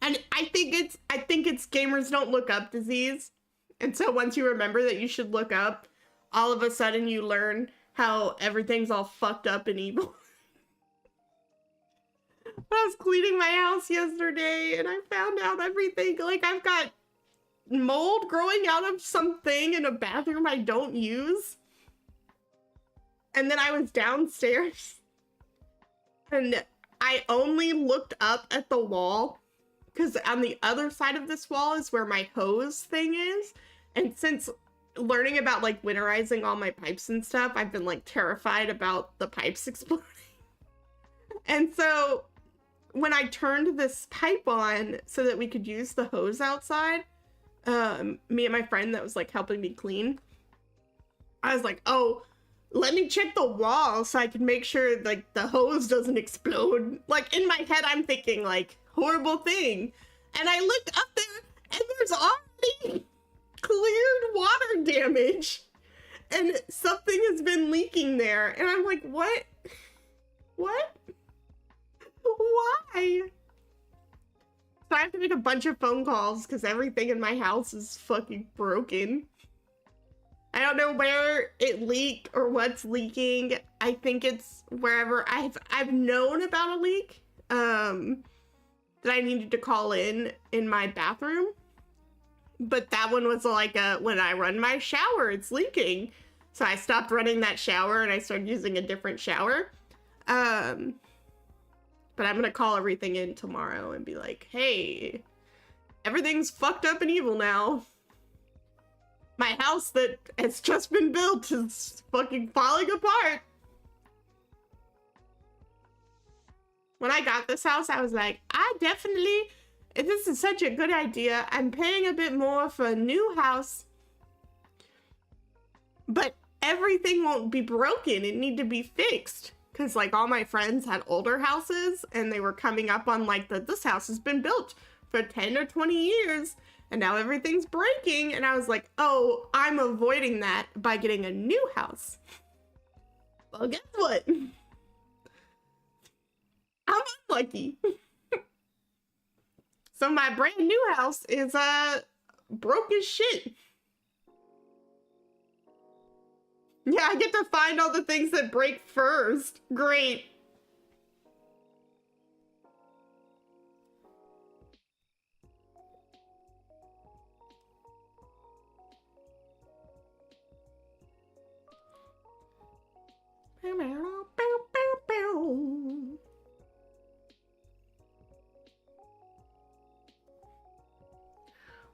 And I think it's gamers don't look up disease. And so once you remember that you should look up, all of a sudden you learn how everything's all fucked up and evil. I was cleaning my house yesterday and I found out everything. Like, I've got mold growing out of something in a bathroom I don't use. And then I was downstairs and I only looked up at the wall because on the other side of this wall is where my hose thing is. And since learning about like winterizing all my pipes and stuff, I've been like terrified about the pipes exploding. And so when I turned this pipe on so that we could use the hose outside, me and my friend that was like helping me clean, I was like, oh, let me check the wall so I can make sure like the hose doesn't explode. Like in my head, I'm thinking like horrible thing. And I looked up there and there's already cleared water damage and something has been leaking there. And I'm like, what? What? Why? So I have to make a bunch of phone calls because everything in my house is fucking broken. I don't know where it leaked or what's leaking. I think it's wherever I've known about a leak that I needed to call in my bathroom. But that one was like when I run my shower, it's leaking. So I stopped running that shower and I started using a different shower. But I'm gonna call everything in tomorrow and be like, hey, everything's fucked up and evil now. My house that has just been built is fucking falling apart. When I got this house, I was like, this is such a good idea. I'm paying a bit more for a new house, but everything won't be broken. It need to be fixed. Because like all my friends had older houses and they were coming up on like this house has been built for 10 or 20 years and now everything's breaking. And I was like, oh, I'm avoiding that by getting a new house. Well, guess what? I'm unlucky. So my brand new house is broke as shit. Yeah, I get to find all the things that break first. Great.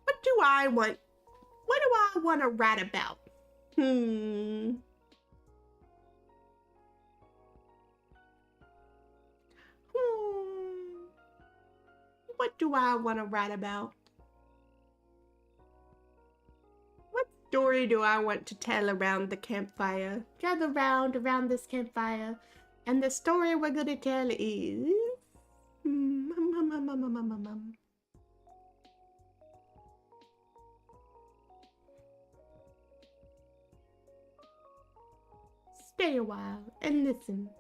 What do I want? What do I want to write about? What do I want to write about? What story do I want to tell around the campfire? Gather round around this campfire, and the story we're gonna tell is... Stay a while and listen.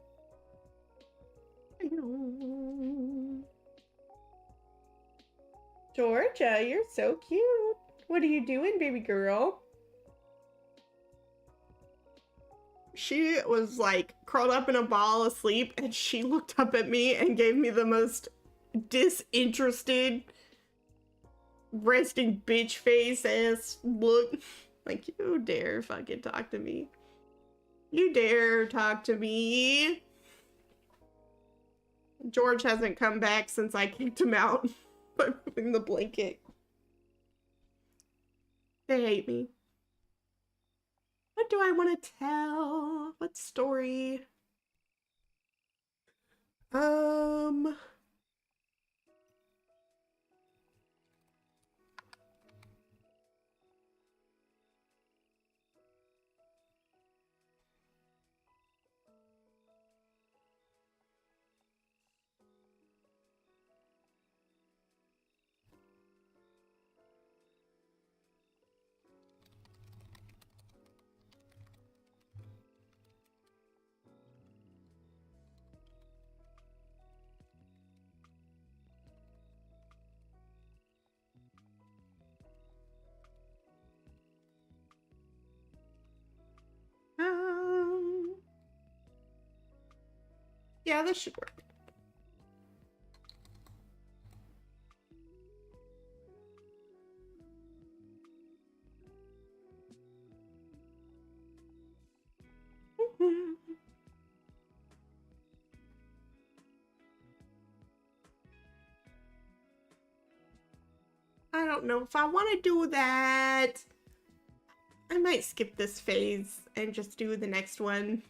Georgia, you're so cute. What are you doing, baby girl? she was like curled up in a ball asleep, and she looked up at me and gave me the most disinterested resting bitch face ass look. Like, you dare fucking talk to me. You dare talk to me. George hasn't come back since I kicked him out by moving the blanket. They hate me. What do I want to tell? What story? Yeah, this should work. I don't know if I want to do that. I might skip this phase and just do the next one.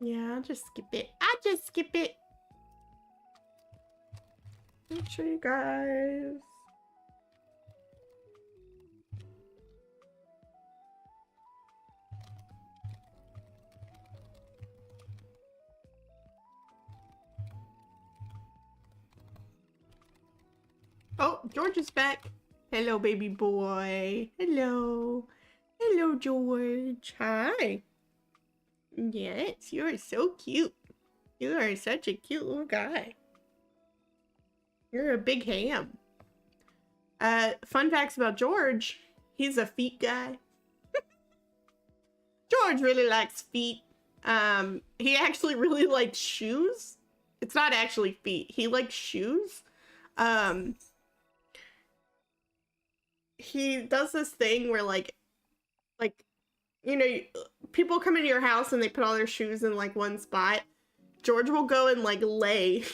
Yeah, I'll just skip it. I'll just skip it. Make sure you guys. Oh, George is back. Hello, baby boy. Hello. Hello, George. Hi. Yes, you are so cute. You are such a cute little guy. You're a big ham. Fun facts about George. He's a feet guy. George really likes feet. He actually really likes shoes. It's not actually feet. He likes shoes. He does this thing where like, you know, people come into your house and they put all their shoes in like one spot. George will go and like lay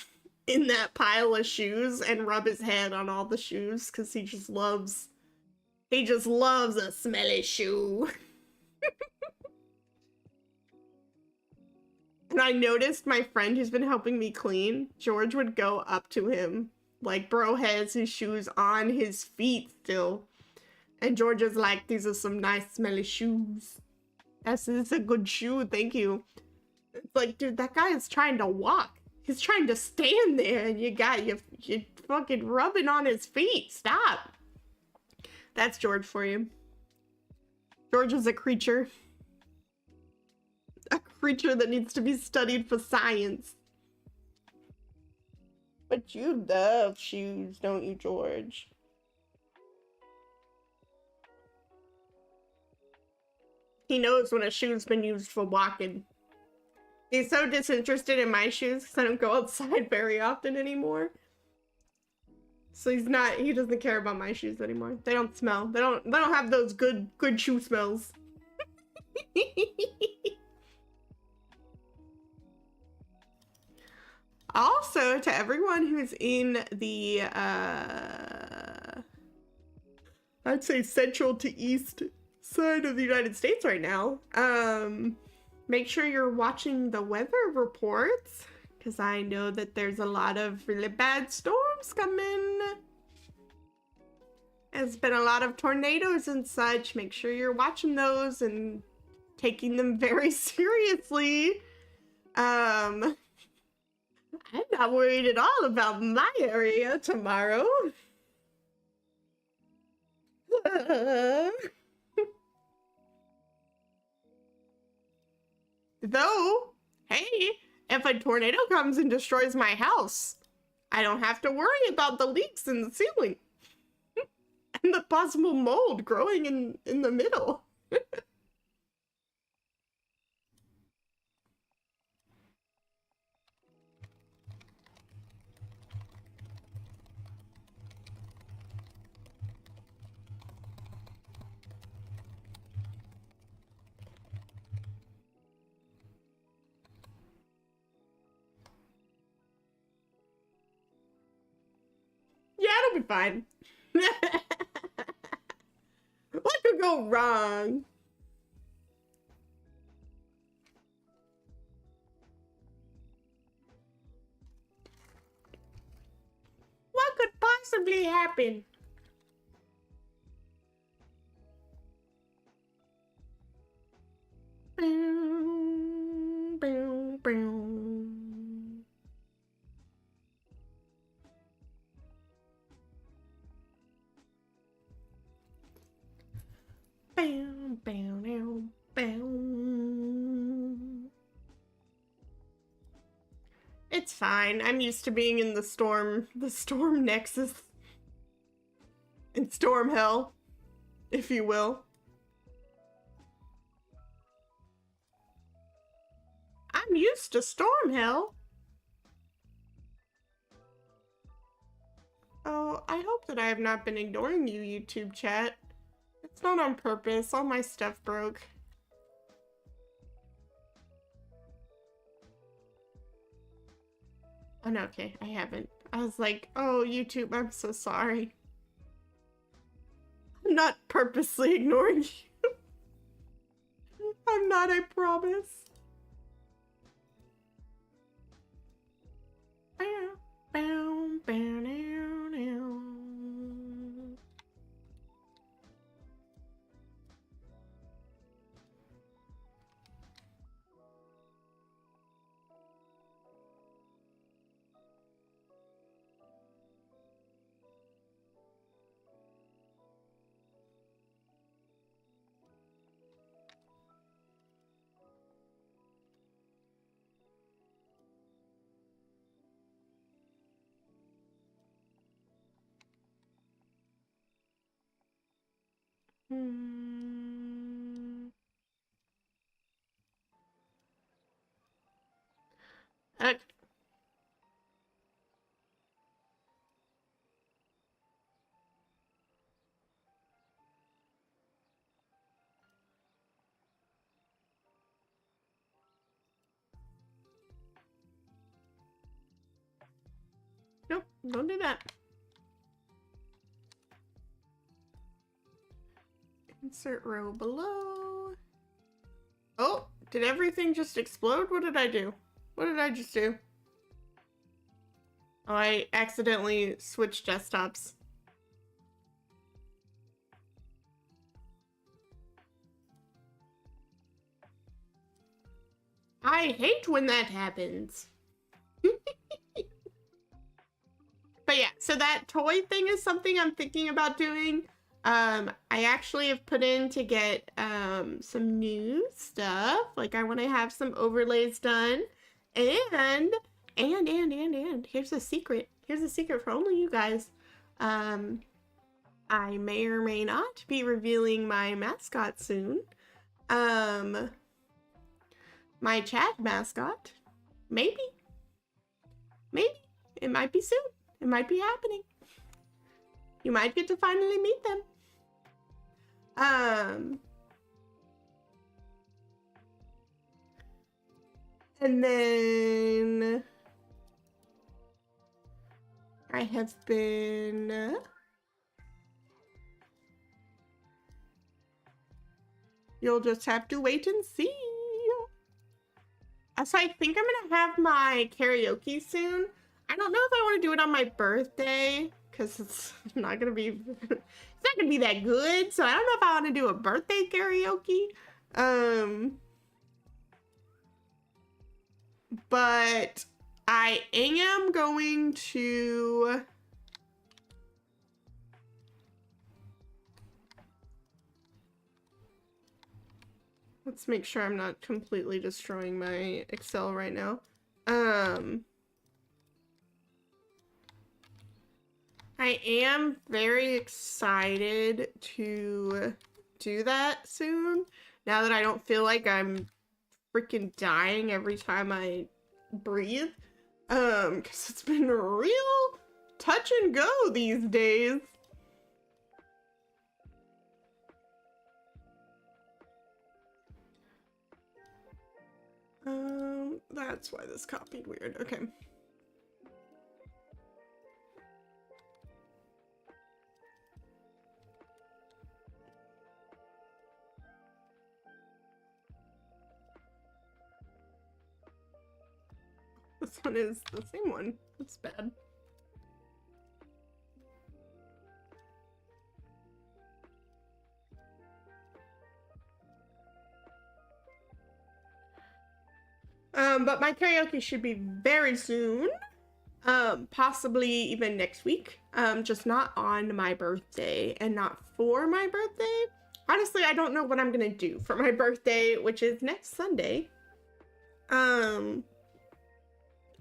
in that pile of shoes and rub his head on all the shoes because he just loves a smelly shoe. And I noticed my friend who's been helping me clean, George would go up to him, like, bro has his shoes on his feet still. And George is like, these are some nice smelly shoes. This is a good shoe, thank you. It's like, dude, that guy is trying to walk. He's trying to stand there and you're fucking rubbing on his feet. Stop. That's George for you. George is a creature. A creature that needs to be studied for science. But you love shoes, don't you, George? He knows when a shoe's been used for walking. He's so disinterested in my shoes because I don't go outside very often anymore. So he doesn't care about my shoes anymore. They don't smell. They don't have those good shoe smells. Also, to everyone who's in the I'd say central to east side of the United States right now, make sure you're watching the weather reports because I know that there's a lot of really bad storms coming. There's been a lot of tornadoes and such. Make sure you're watching those and taking them very seriously. I'm not worried at all about my area tomorrow. Though, hey, if a tornado comes and destroys my house, I don't have to worry about the leaks in the ceiling and the possible mold growing in the middle. Yeah, it'll be fine. What could go wrong? What could possibly happen? Boom, boom, boom. Bam, bam, bam, bam. It's fine. I'm used to being in the storm nexus. In storm hell, if you will. I'm used to storm hell. Oh, I hope that I have not been ignoring you, YouTube chat. It's not on purpose. All my stuff broke. Oh, no, okay. I haven't. I was like, oh, YouTube, I'm so sorry. I'm not purposely ignoring you. I'm not, I promise. Bow, bow, bow, now, now. Hmm. Okay. Nope, don't do that. Insert row below. Oh, did everything just explode? What did I do? What did I just do? Oh, I accidentally switched desktops. I hate when that happens. But yeah, so that toy thing is something I'm thinking about doing. I actually have put in to get some new stuff. Like I want to have some overlays done. And here's a secret. Here's a secret for only you guys. I may or may not be revealing my mascot soon. My chat mascot. Maybe. Maybe. It might be soon. It might be happening. You might get to finally meet them. And then I have been you'll just have to wait and see. So I think I'm gonna have my karaoke soon. I don't know if I want to do it on my birthday because it's not gonna be that good. So I don't know if I want to do a birthday karaoke. But I am going to Let's make sure I'm not completely destroying my Excel right now. I am very excited to do that soon. Now that I don't feel like I'm freaking dying every time I breathe. Because it's been real touch and go these days. That's why this copied weird. Okay. This one is the same one. That's bad. But my karaoke should be very soon. Possibly even next week. Just not on my birthday and not for my birthday. Honestly, I don't know what I'm gonna do for my birthday, which is next Sunday. I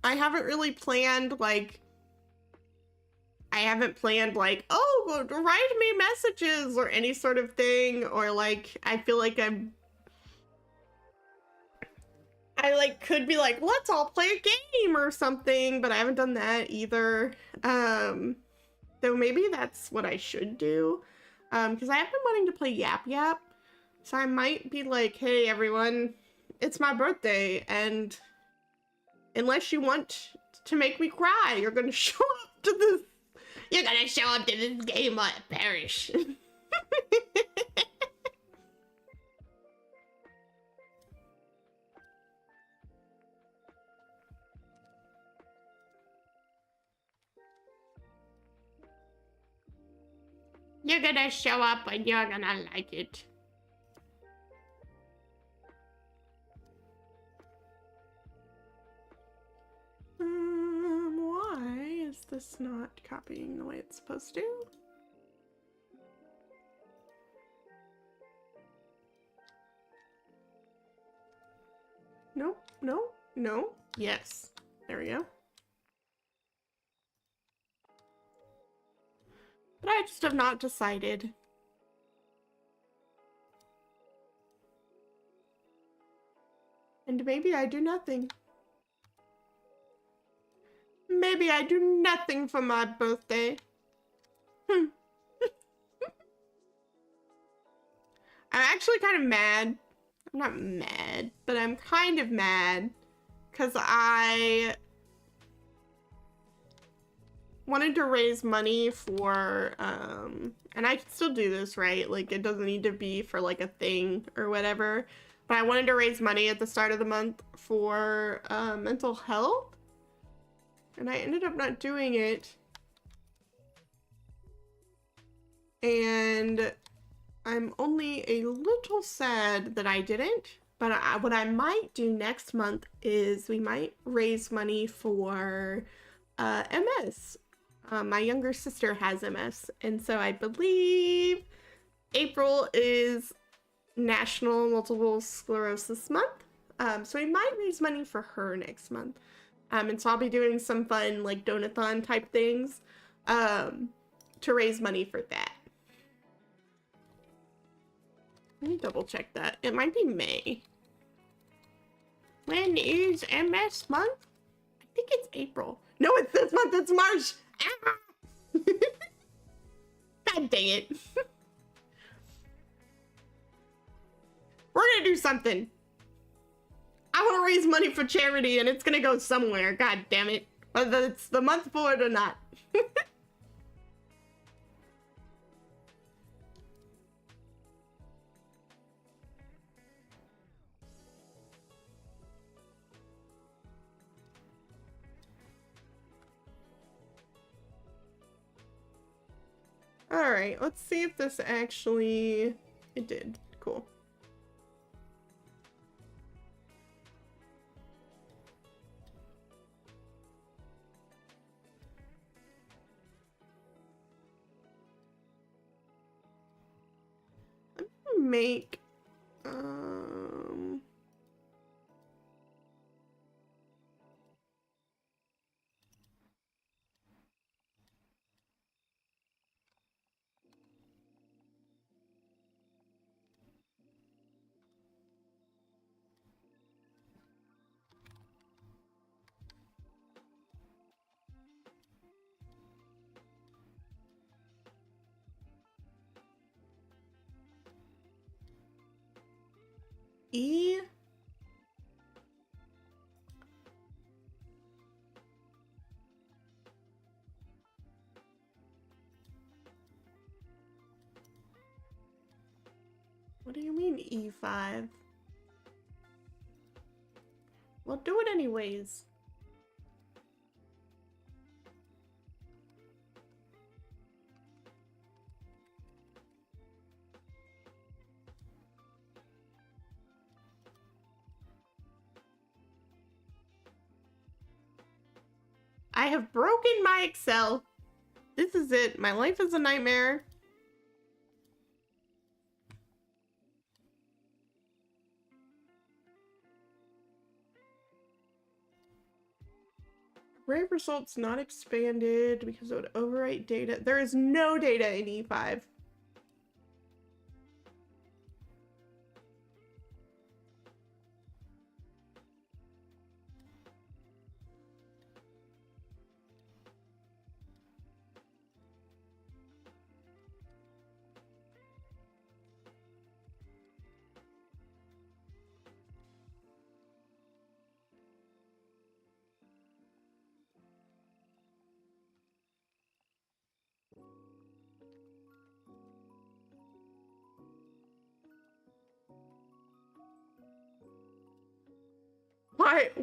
haven't really planned, like, oh, write me messages or any sort of thing, or like, I feel like I like could be like, let's all play a game or something, but I haven't done that either. Though maybe that's what I should do. Because I have been wanting to play Yap Yap. So I might be like, hey everyone, it's my birthday, and unless you want to make me cry, you're gonna show up to this. You're gonna show up to this game or perish. You're gonna show up and you're gonna like it. Why is this not copying the way it's supposed to? No, no, no. Yes. There we go. But I just have not decided. And maybe I do nothing. Maybe I do nothing for my birthday. I'm actually kind of mad. I'm not mad, but I'm kind of mad because I wanted to raise money for, and I can still do this, right? Like, it doesn't need to be for, like, a thing or whatever. But I wanted to raise money at the start of the month for, mental health. And I ended up not doing it. And I'm only a little sad that I didn't. But what I might do next month is we might raise money for, MS. My younger sister has MS, and so I believe April is National Multiple Sclerosis Month. So we might raise money for her next month. And so I'll be doing some fun, like, donathon type things, to raise money for that. Let me double check that. It might be May. When is MS month? I think it's April. No, it's this month. It's March. Ah! God dang it. We're gonna do something. I want to raise money for charity and it's gonna go somewhere. God damn it. Whether it's the month for it or not. Alright, let's see if this actually... It did. Cool. Let me make... E. What do you mean E5? Well, do it anyways. I have broken my Excel. This is it. My life is a nightmare. Array results not expanded because it would overwrite data. There is no data in E5.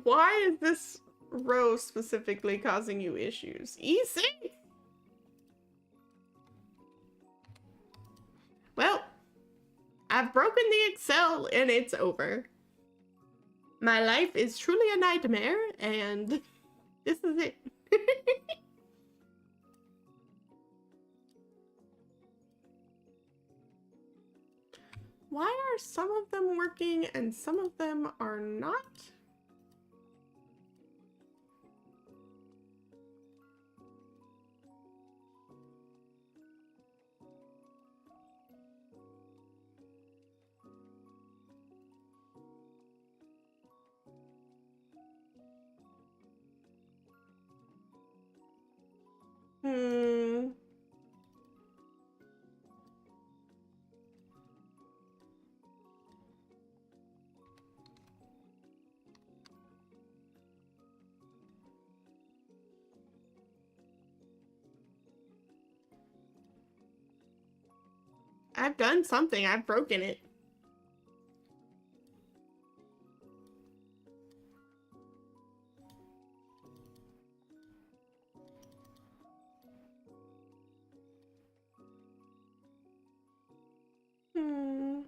Why is this row specifically causing you issues? E6? Well, I've broken the Excel and it's over. My life is truly a nightmare and this is it. Why are some of them working and some of them are not? Hmm. I've done something. I've broken it. Hmm.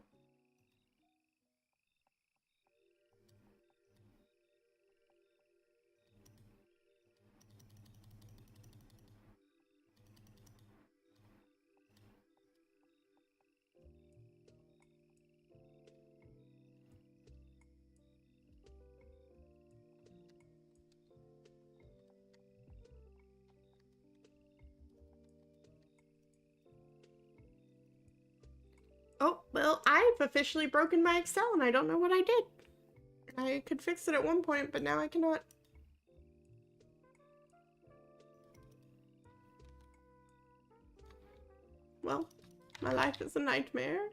Oh, well, I've officially broken my Excel and I don't know what I did. I could fix it at one point, but now I cannot. Well, my life is a nightmare.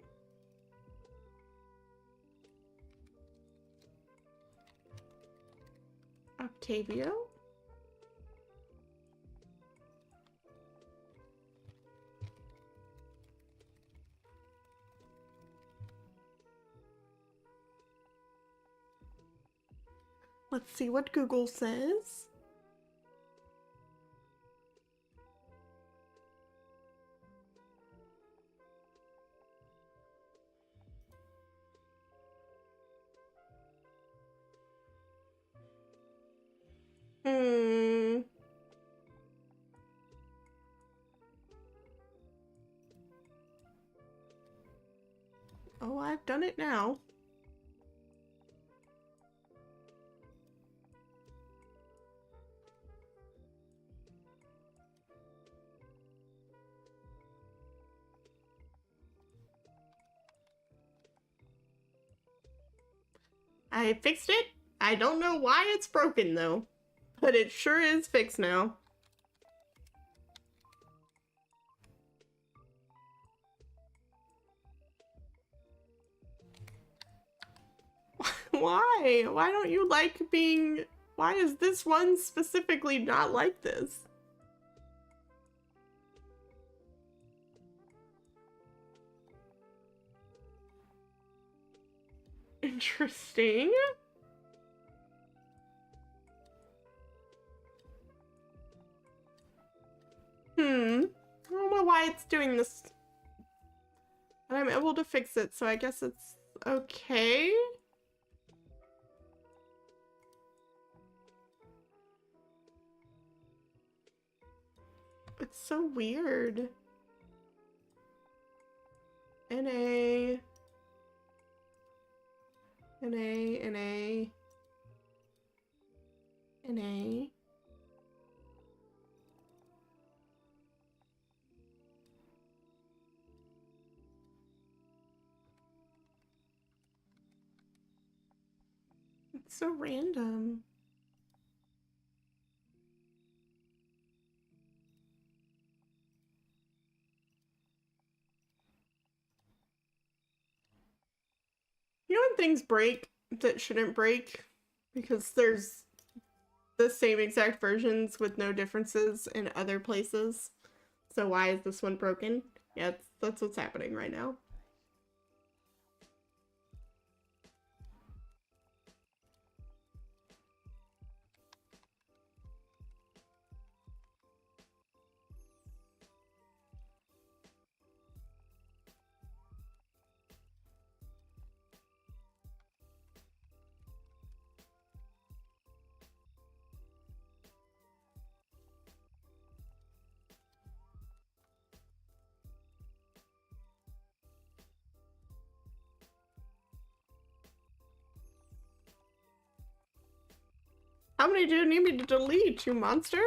Octavio? Let's see what Google says. Hmm. Oh, I've done it now. I fixed it. I don't know why it's broken though, but it sure is fixed now. Why? Why don't you like being... Why is this one specifically not like this? Interesting. I don't know why it's doing this. But I'm able to fix it, so I guess it's okay. It's so weird. NA. NA, NA. NA. It's so random. You know when things break that shouldn't break? Because there's the same exact versions with no differences in other places. So why is this one broken? Yeah, that's what's happening right now. How many do you need me to delete, you monster?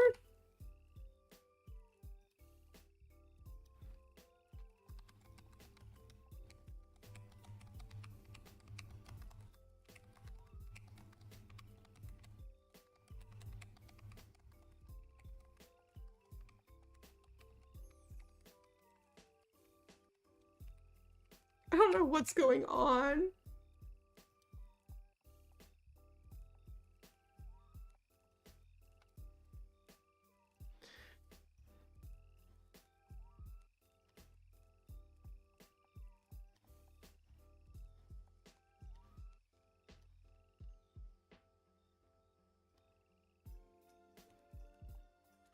I don't know what's going on.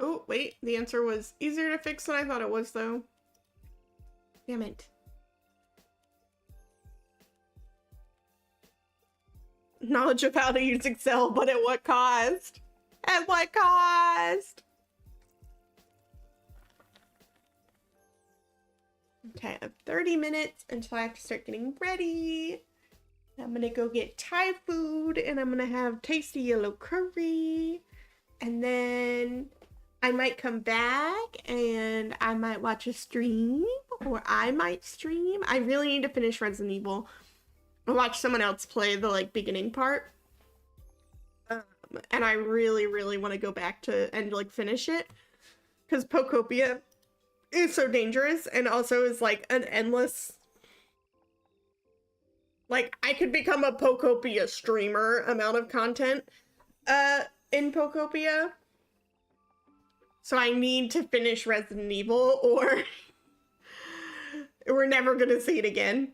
Oh, wait, the answer was easier to fix than I thought it was, though. Damn it. Knowledge of how to use Excel, but at what cost? At what cost? Okay, I have 30 minutes until I have to start getting ready. I'm gonna go get Thai food and I'm gonna have tasty yellow curry. And then I might come back and I might watch a stream, or I might stream. I really need to finish Resident Evil. I'll watch someone else play the like beginning part. And I really, really want to go back to and like finish it. Because Pokopia is so dangerous and also is like an endless... Like, I could become a Pokopia streamer amount of content in Pokopia. So I need to finish Resident Evil or we're never gonna see it again.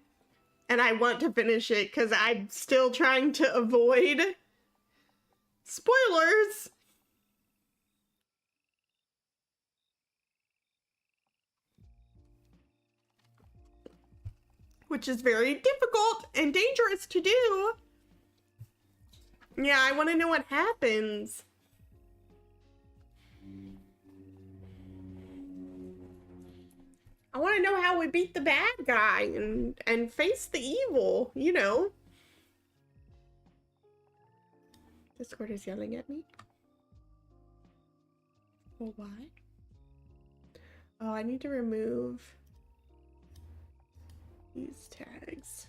And I want to finish it because I'm still trying to avoid spoilers. Which is very difficult and dangerous to do. Yeah, I want to know what happens. I want to know how we beat the bad guy and face the evil, you know. Discord is yelling at me. Oh, why? Oh, I need to remove these tags.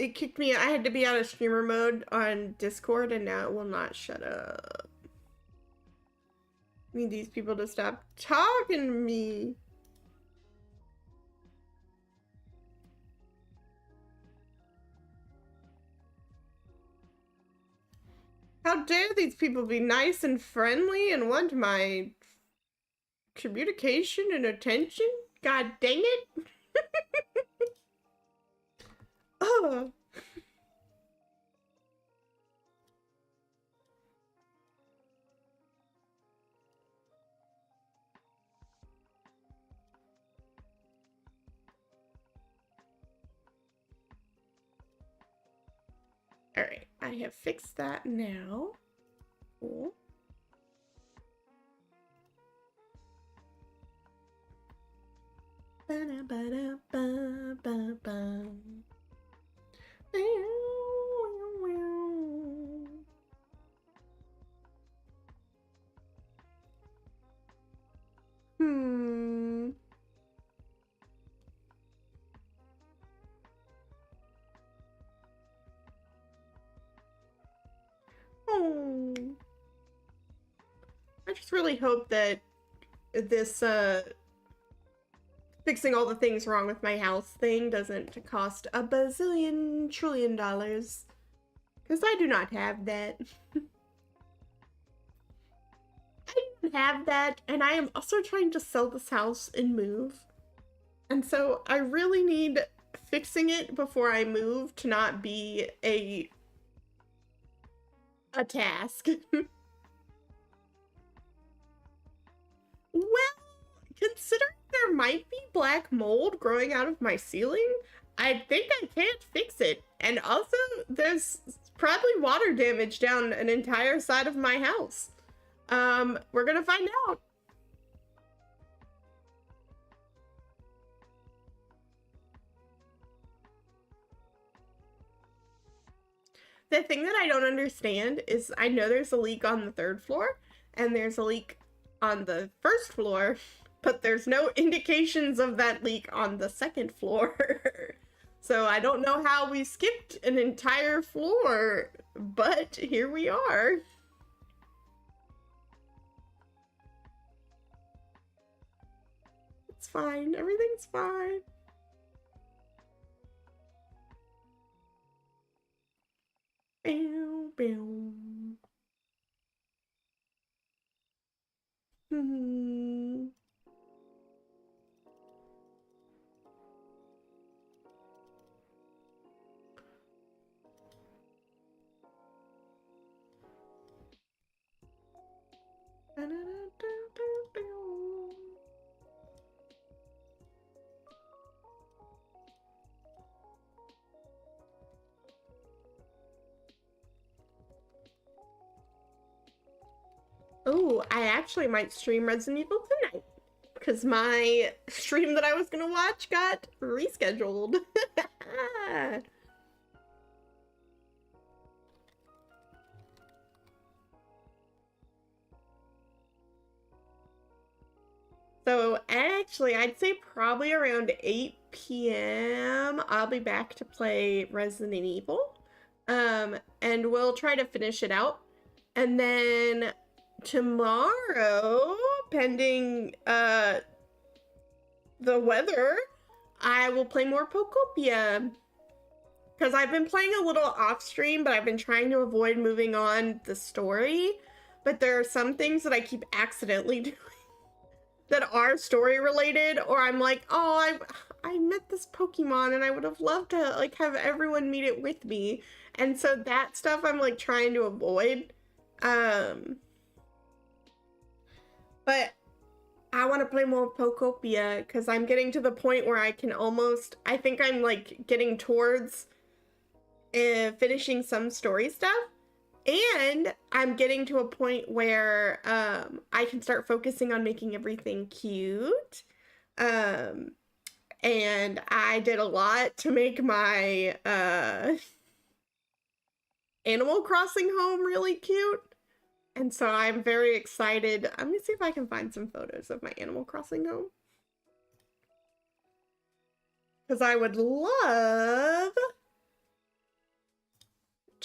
It kicked me. I had to be out of streamer mode on Discord, and now it will not shut up. I need these people to stop talking to me. How dare these people be nice and friendly and want my communication and attention? God dang it. Oh. Alright, I have fixed that now. Cool. Ba-da-ba-da-ba-ba-ba. Hmm. Oh. I just really hope that this fixing all the things wrong with my house thing doesn't cost a bazillion trillion dollars. Because I do not have that. I don't have that, and I am also trying to sell this house and move. And so I really need fixing it before I move to not be a task. Well, considering there might be black mold growing out of my ceiling, I think I can't fix it. And also, there's probably water damage down an entire side of my house. We're gonna find out. The thing that I don't understand is I know there's a leak on the 3rd floor, and there's a leak on the 1st floor, but there's no indications of that leak on the 2nd floor. So I don't know how we skipped an entire floor, but here we are. It's fine. Everything's fine. Bow, bow. Hmm. Oh, I actually might stream Resident Evil tonight. Because my stream that I was gonna watch got rescheduled. So actually, I'd say probably around 8 p.m. I'll be back to play Resident Evil. And we'll try to finish it out. And then tomorrow, pending the weather, I will play more Pokopia. Because I've been playing a little off stream, but I've been trying to avoid moving on the story. But there are some things that I keep accidentally doing that are story related, or I'm like, oh, I met this Pokemon and I would have loved to like have everyone meet it with me. And so that stuff I'm like trying to avoid. But I want to play more Pokopia because I'm getting to the point where I can almost, I think I'm like getting towards finishing some story stuff. And I'm getting to a point where I can start focusing on making everything cute. And I did a lot to make my Animal Crossing home really cute. And so I'm very excited. I'm gonna see if I can find some photos of my Animal Crossing home. Because I would love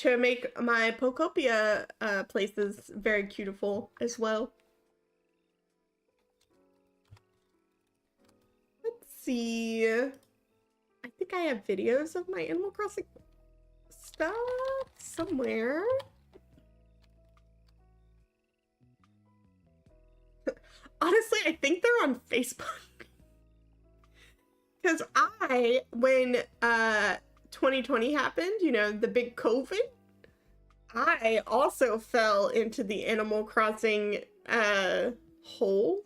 to make my Pocopia places very beautiful as well. Let's see. I think I have videos of my Animal Crossing stuff somewhere. Honestly, I think they're on Facebook. Because when 2020 happened, you know, the big COVID, I also fell into the Animal Crossing hole.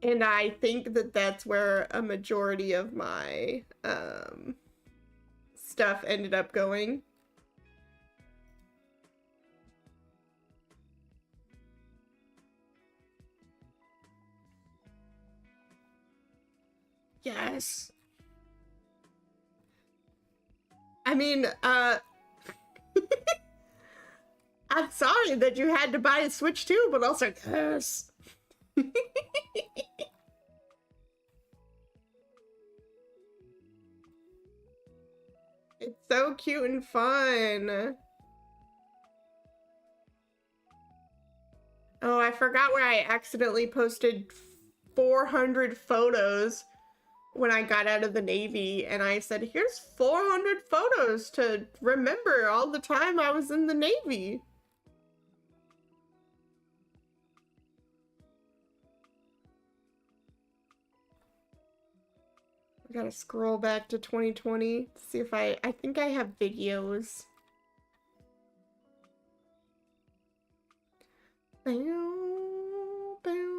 And I think that that's where a majority of my stuff ended up going. Yes. I mean, I'm sorry that you had to buy a Switch too, but also, yes. It's so cute and fun. Oh, I forgot where I accidentally posted 400 photos when I got out of the Navy, and I said, here's 400 photos to remember all the time I was in the Navy. I gotta scroll back to 2020 to see if I think I have videos. Bow, bow.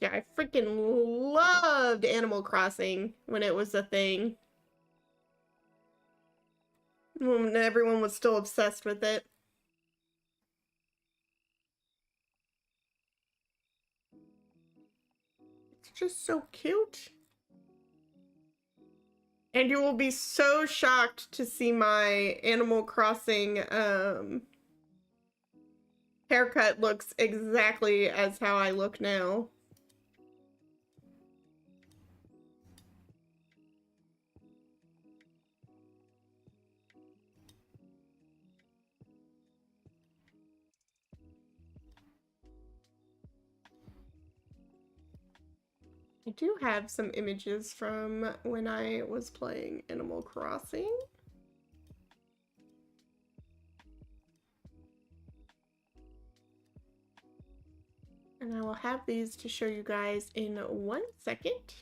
Yeah, I freaking loved Animal Crossing when it was a thing. When everyone was still obsessed with it. It's just so cute. And you will be so shocked to see my Animal Crossing haircut looks exactly as how I look now. I do have some images from when I was playing Animal Crossing. And I will have these to show you guys in 1 second.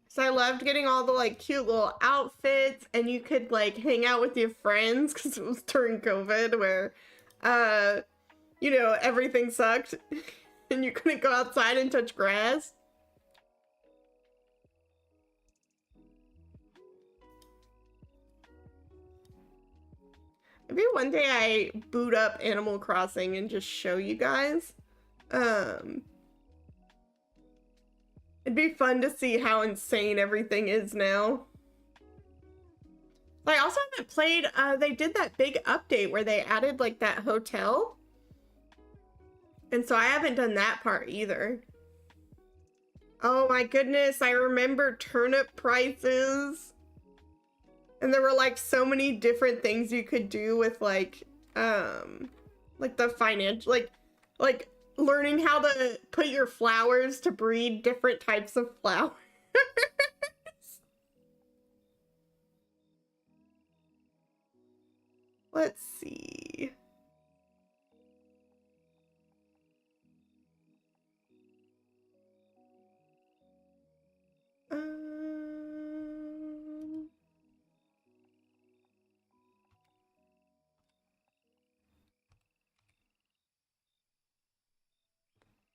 So I loved getting all the like cute little outfits, and you could like hang out with your friends because it was during COVID where you know, everything sucked and you couldn't go outside and touch grass. Maybe one day I boot up Animal Crossing and just show you guys. It'd be fun to see how insane everything is now. I also haven't played, they did that big update where they added like that hotel. And so I haven't done that part either. Oh my goodness, I remember turnip prices. And there were like so many different things you could do with like the financial, like learning how to put your flowers to breed different types of flowers. Let's see.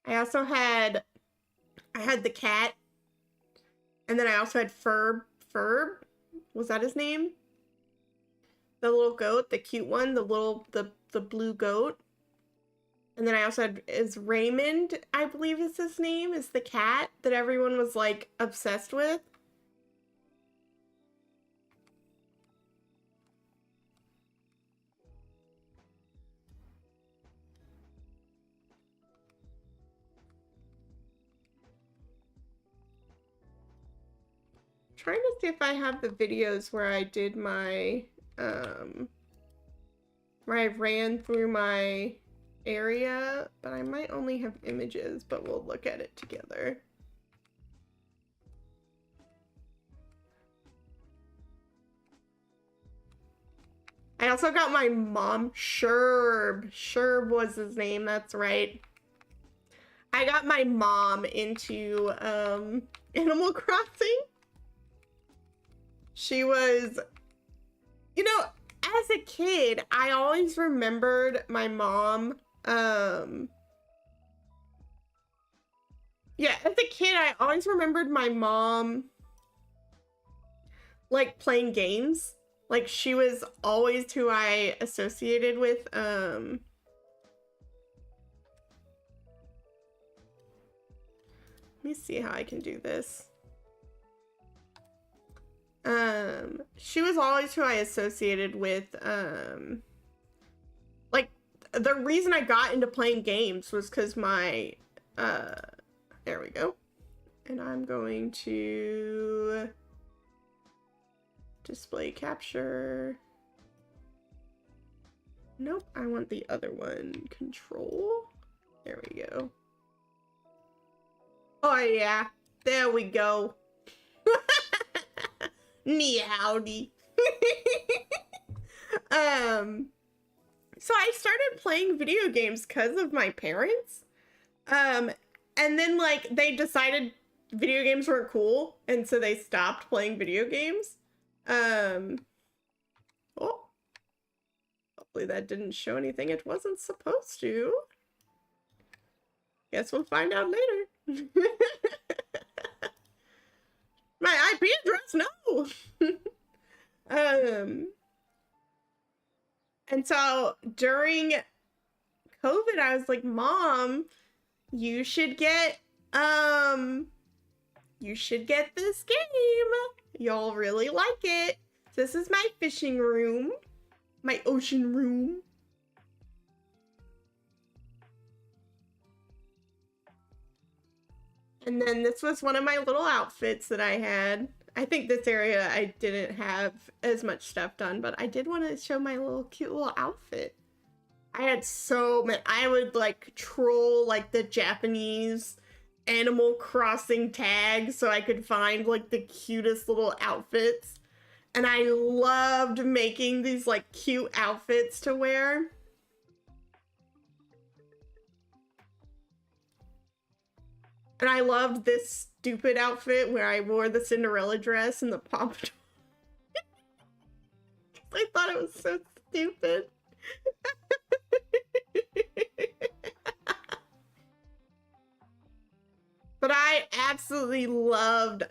I also had, I had the cat, and then I also had Ferb, was that his name? The little goat, the cute one, the blue goat. And then I also had, is Raymond, I believe is his name, is the cat that everyone was like obsessed with. trying to see if I have the videos where I did my, where I ran through my area, but I might only have images, but we'll look at it together. I also got my mom, Sherb was his name, that's right. I got my mom into Animal Crossing. She was, you know, as a kid, I always remembered my mom, yeah, as a kid, I always remembered my mom, like, playing games. Like, she was always who I associated with, let me see how I can do this. She was always who I associated with, like, the reason I got into playing games was because my, there we go. And I'm going to display capture. Nope, I want the other one. Control. There we go. Oh yeah, there we go. Nee howdy. So I started playing video games because of my parents. And then like they decided video games weren't cool, and so they stopped playing video games. Oh, hopefully that didn't show anything it wasn't supposed to. Guess we'll find out later. My IP address, no. And so during COVID, I was like, Mom, you should get this game. You'll really like it. This is my fishing room, my ocean room. And then this was one of my little outfits that I had. I think this area I didn't have as much stuff done, but I did want to show my little cute little outfit. I had so many. I would like troll like the Japanese Animal Crossing tags so I could find like the cutest little outfits. And I loved making these like cute outfits to wear. And I loved this stupid outfit where I wore the Cinderella dress and the pompadour. I thought it was so stupid. But I absolutely loved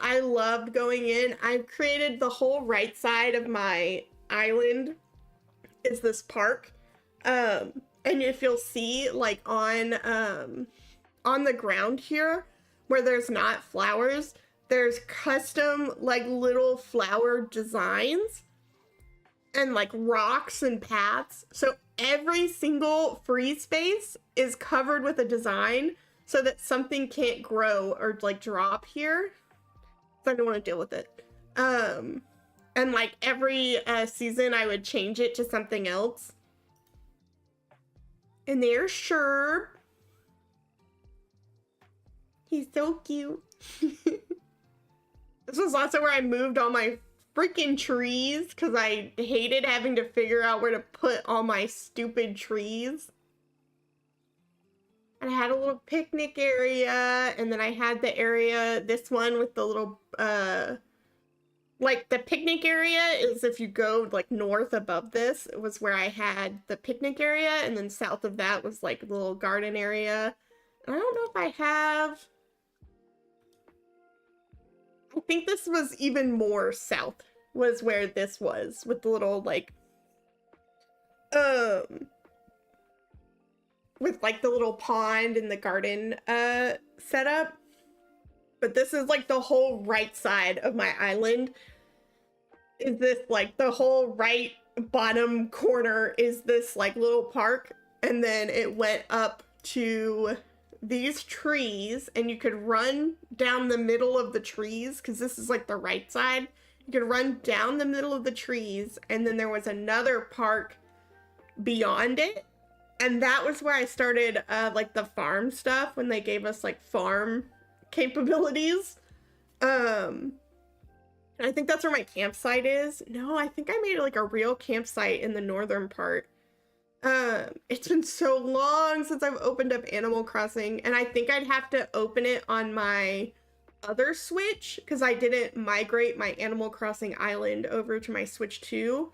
going in. I've created the whole right side of my island is this park. And if you'll see like on the ground here, where there's not flowers, there's custom like little flower designs and like rocks and paths. So every single free space is covered with a design so that something can't grow or like drop here. So I don't want to deal with it. And like every season I would change it to something else. And there's Sherb. He's so cute. This was also where I moved all my freaking trees because I hated having to figure out where to put all my stupid trees. And I had a little picnic area, and then I had the area, this one with the little, like the picnic area is if you go like north above this, it was where I had the picnic area, and then south of that was like the little garden area. And I don't know if I have... I think this was even more south, was where this was, with the little, like, with, like, the little pond and the garden, setup. But this is, like, the whole right side of my island. Is this, like, the whole right bottom corner is this, like, little park. And then it went up to these trees, and you could run down the middle of the trees, because this is like the right side. You could run down the middle of the trees, and then there was another park beyond it. And that was where I started like the farm stuff, when they gave us like farm capabilities. I think that's where my campsite is. No, I think I made like a real campsite in the northern part. It's been so long since I've opened up Animal Crossing, and I think I'd have to open it on my other Switch, because I didn't migrate my Animal Crossing island over to my Switch 2.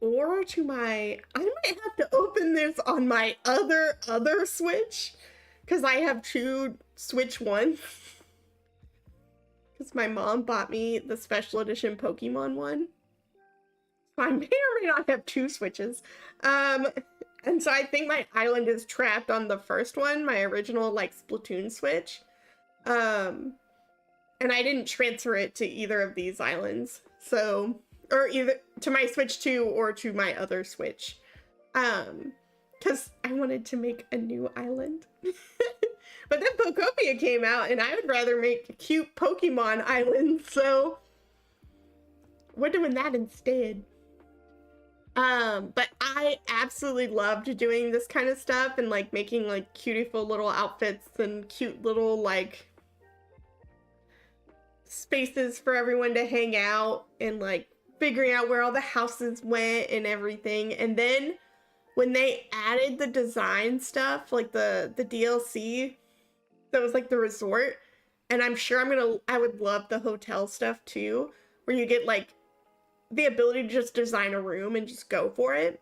Or to my... I might have to open this on my other Switch, because I have two Switch 1s. Because my mom bought me the special edition Pokemon one. So I may or may not have two Switches. And so I think my island is trapped on the first one, my original like Splatoon Switch. And I didn't transfer it to either of these islands. So, or either to my Switch 2 or to my other Switch. Because I wanted to make a new island. But then Pokopia came out, and I would rather make cute Pokemon islands, so we're doing that instead. But I absolutely loved doing this kind of stuff, and like making like cutiful little outfits and cute little like spaces for everyone to hang out, and like figuring out where all the houses went and everything. And then when they added the design stuff, like the DLC, that was like the resort, and I'm sure I would love the hotel stuff too, where you get like the ability to just design a room and just go for it.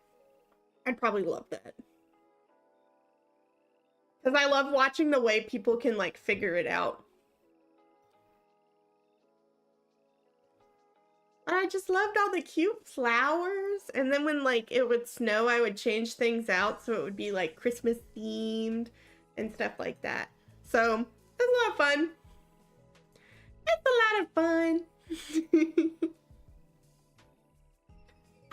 I'd probably love that. Because I love watching the way people can like figure it out. But I just loved all the cute flowers, and then when like it would snow, I would change things out so it would be like Christmas themed and stuff like that. So, it's a lot of fun. It's a lot of fun.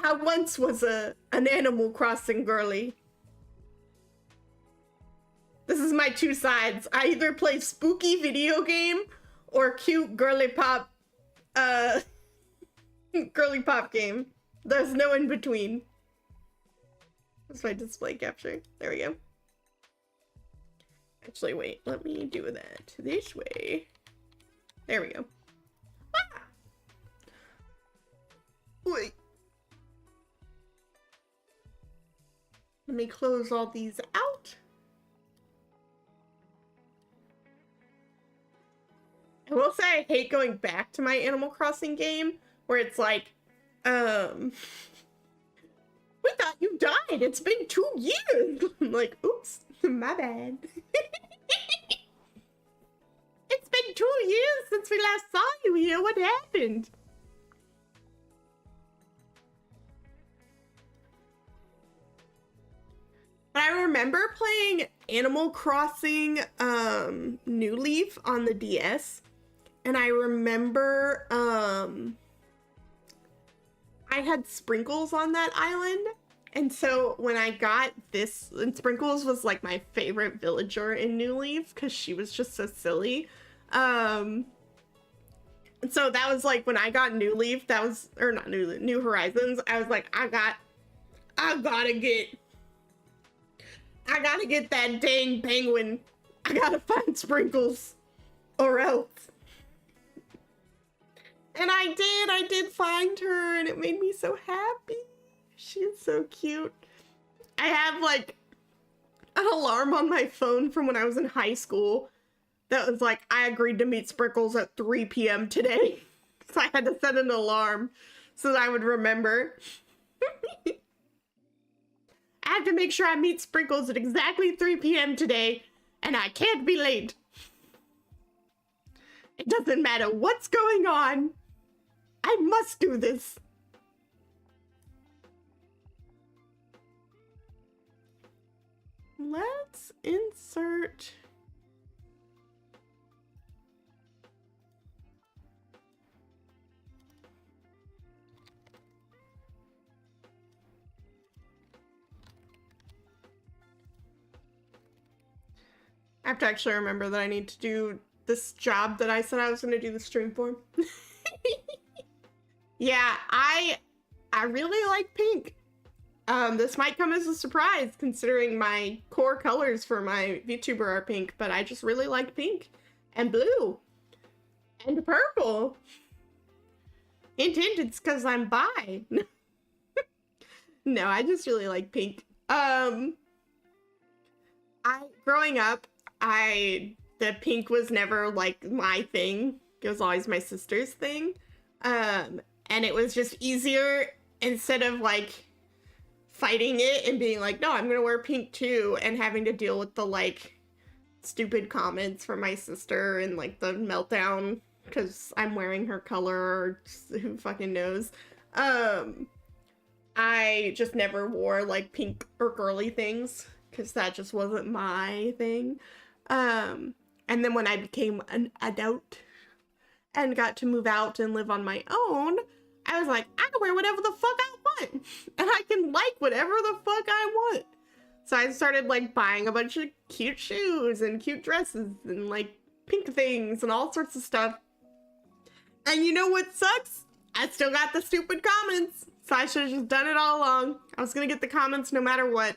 I once was an Animal Crossing girly. This is my two sides. I either play spooky video game or cute girly pop game. There's no in between. That's my display capture. There we go. Actually, wait, let me do that this way. There we go. Ah! Wait. Let me close all these out. I will say I hate going back to my Animal Crossing game where it's like, we thought you died. It's been 2 years. I'm like, oops, my bad. It's been 2 years since we last saw you here. What happened? But I remember playing Animal Crossing New Leaf on the DS. And I remember I had Sprinkles on that island. And so when I got this, and Sprinkles was like my favorite villager in New Leaf because she was just so silly. And so that was like when I got New Leaf, that was, or not New Leaf, New Horizons, I was like, I gotta get that dang penguin. I gotta find Sprinkles or else. And I did find her, and it made me so happy. She is so cute. I have like an alarm on my phone from when I was in high school that was like, I agreed to meet Sprinkles at 3 p.m. today. So I had to set an alarm so that I would remember. I have to make sure I meet Sprinkles at exactly 3 p.m. today, and I can't be late. It doesn't matter what's going on. I must do this. Let's insert... I have to actually remember that I need to do this job that I said I was going to do the stream for. Yeah, I really like pink. This might come as a surprise considering my core colors for my VTuber are pink, but I just really like pink and blue and purple. Hint, hint, it's because I'm bi. No, I just really like pink. Growing up, the pink was never like my thing. It was always my sister's thing. And it was just easier instead of like fighting it and being like, no, I'm gonna wear pink too, and having to deal with the like stupid comments from my sister and like the meltdown because I'm wearing her color, or who fucking knows. I just never wore like pink or girly things because that just wasn't my thing. And then when I became an adult and got to move out and live on my own, I was like, I can wear whatever the fuck I want. And I can like whatever the fuck I want. So I started like buying a bunch of cute shoes and cute dresses and like pink things and all sorts of stuff. And you know what sucks? I still got the stupid comments. So I should have just done it all along. I was gonna get the comments no matter what.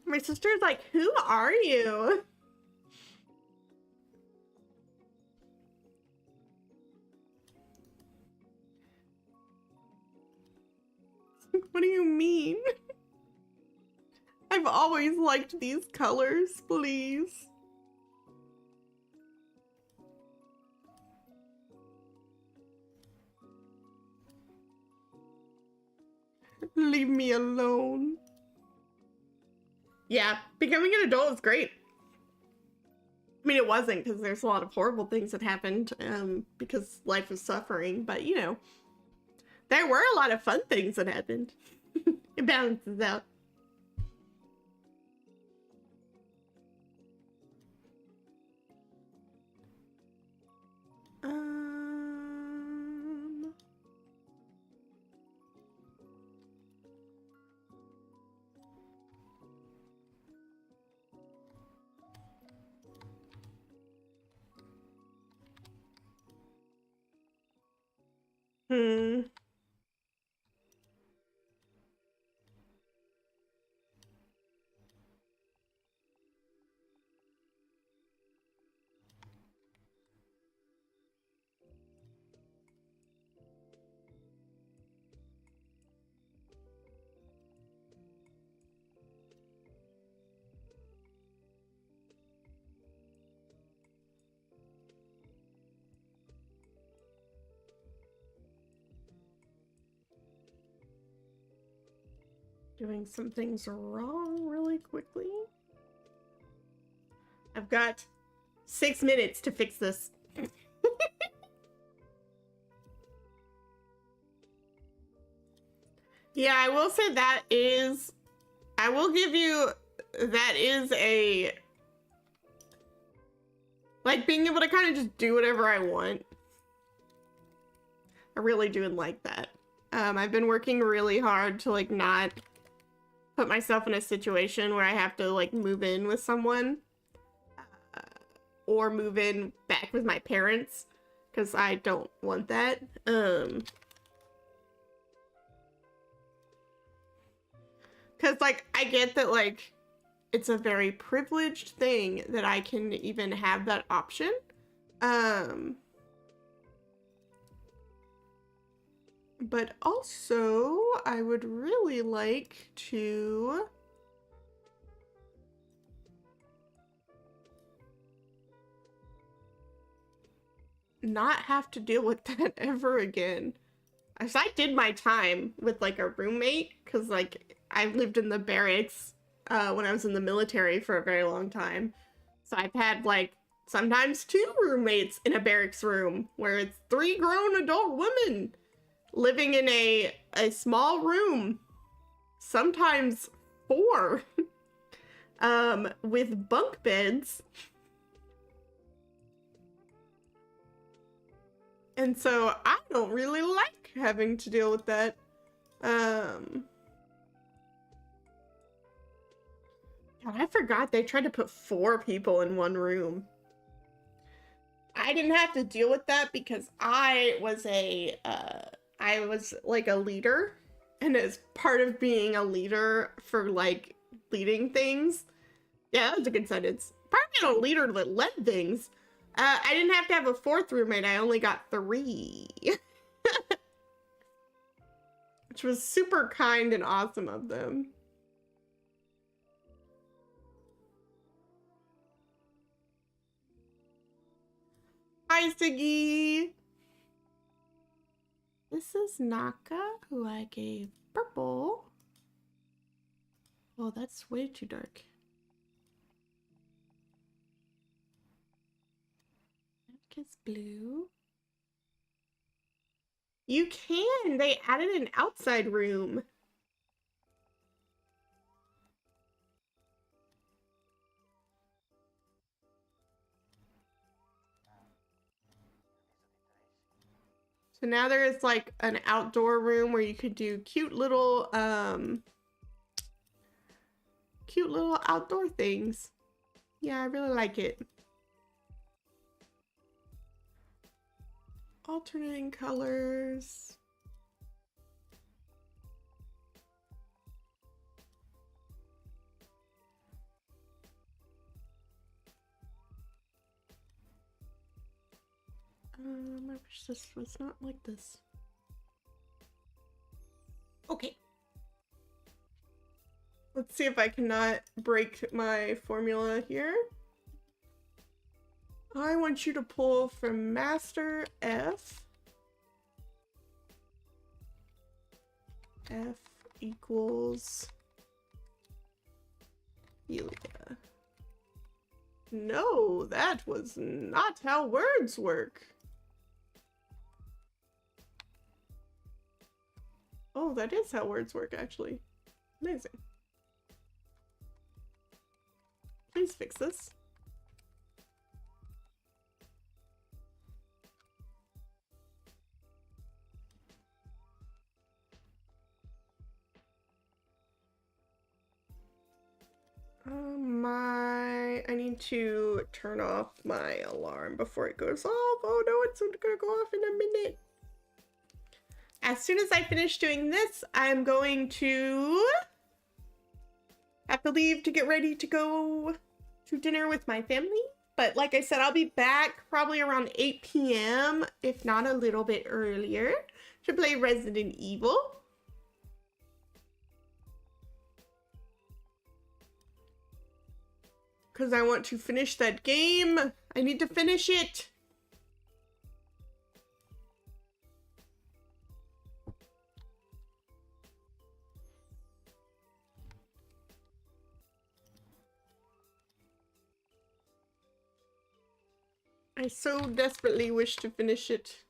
My sister's like, who are you? What do you mean? I've always liked these colors, please. Leave me alone. Yeah, becoming an adult is great. I mean, it wasn't, because there's a lot of horrible things that happened because life is suffering, but you know, there were a lot of fun things that happened. It balances out. Hmm. Doing some things wrong really quickly. I've got 6 minutes to fix this. Yeah, I will say that is, I will give you, that is a, like, being able to kind of just do whatever I want. I really do like that. I've been working really hard to, like, not put myself in a situation where I have to, like, move in with someone. Or move in back with my parents. Because I don't want that. Because, like, I get that, like, it's a very privileged thing that I can even have that option. But also, I would really like to not have to deal with that ever again. As I did my time with like a roommate, because like I lived in the barracks when I was in the military for a very long time. So I've had like sometimes 2 roommates in a barracks room where it's 3 grown adult women living in a small room, sometimes 4, with bunk beds. And so I don't really like having to deal with that. God, I forgot they tried to put 4 people in one room. I didn't have to deal with that because I was like a leader, and as part of being a leader for like leading things, yeah, that was a good sentence. Part of being a leader that led things. I didn't have to have a 4th roommate. I only got 3, which was super kind and awesome of them. Hi, Siggy. This is Naka, who I gave purple. Oh, that's way too dark. Kiss blue. You can! They added an outside room. So now there is like an outdoor room where you could do cute little outdoor things. Yeah, I really like it. Alternating colors. I wish this was not like this. Okay. Let's see if I cannot break my formula here. I want you to pull from Master F. F equals Helia. No, that was not how words work. Oh, that is how words work, actually. Amazing. Please fix this. I need to turn off my alarm before it goes off. Oh no, it's gonna go off in a minute. As soon as I finish doing this, I'm going to have to leave to get ready to go to dinner with my family. But like I said, I'll be back probably around 8 p.m., if not a little bit earlier, to play Resident Evil. Because I want to finish that game. I need to finish it. I so desperately wish to finish it.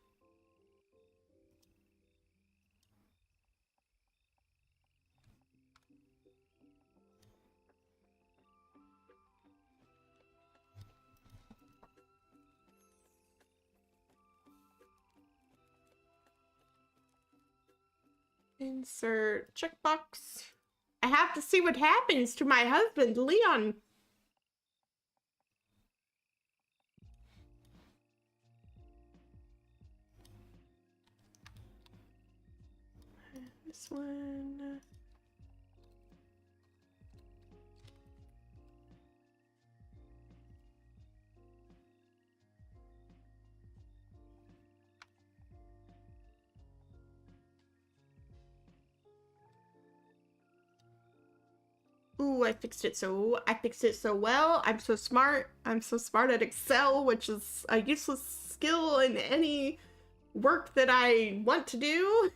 Insert checkbox. I have to see what happens to my husband, Leon. This one. Ooh, I fixed it so well. I'm so smart. I'm so smart at Excel, which is a useless skill in any work that I want to do.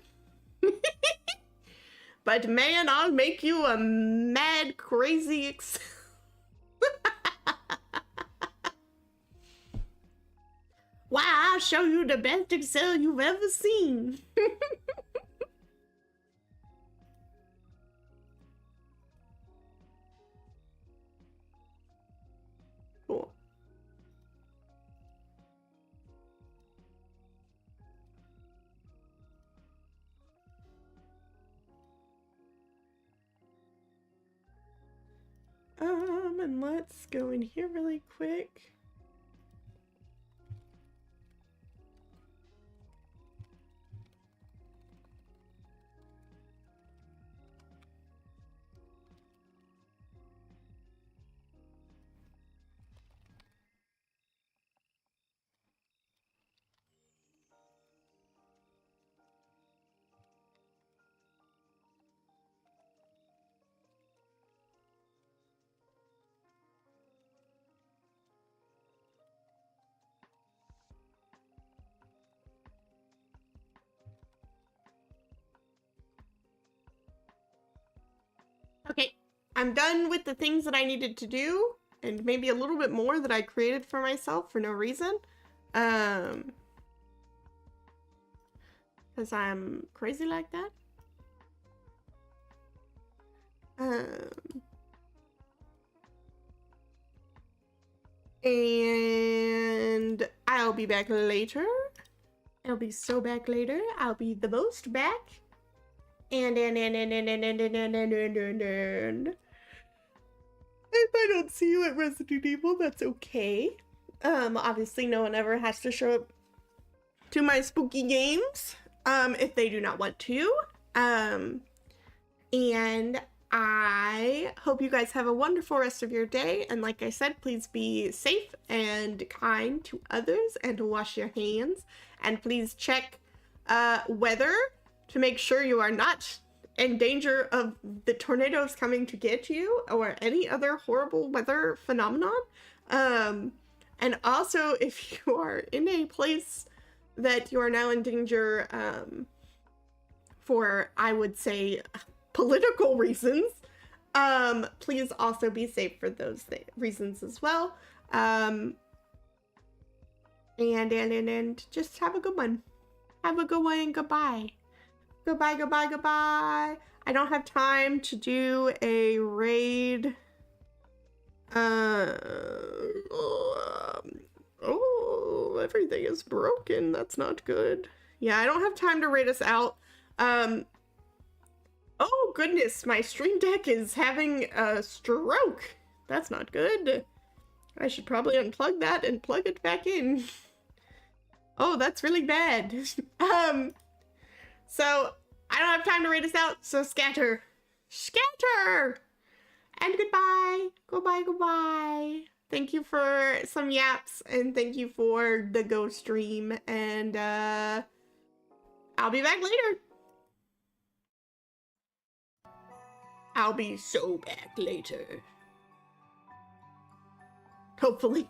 But man, I'll make you a mad, crazy Excel. Wow, I'll show you the best Excel you've ever seen. Cool. And let's go in here really quick. Okay, I'm done with the things that I needed to do, and maybe a little bit more that I created for myself for no reason. Because I'm crazy like that. And I'll be back later. I'll be so back later. I'll be the most back. And if I don't see you at Resident Evil, that's okay. Obviously no one ever has to show up to my spooky games, if they do not want to. And I hope you guys have a wonderful rest of your day. And like I said, please be safe and kind to others and wash your hands. And please check weather to make sure you are not in danger of the tornadoes coming to get you or any other horrible weather phenomenon. And also, if you are in a place that you are now in danger for, I would say, political reasons, please also be safe for those reasons as well. And just have a good one. Have a good one and goodbye. Goodbye, goodbye, goodbye. I don't have time to do a raid. Oh, everything is broken. That's not good. Yeah, I don't have time to raid us out. Oh goodness, my stream deck is having a stroke. That's not good. I should probably unplug that and plug it back in. Oh, that's really bad. So I don't have time to raid us out, so scatter. Scatter! And goodbye. Goodbye, goodbye. Thank you for some yaps, and thank you for the Gogh stream, and I'll be back later. I'll be so back later. Hopefully.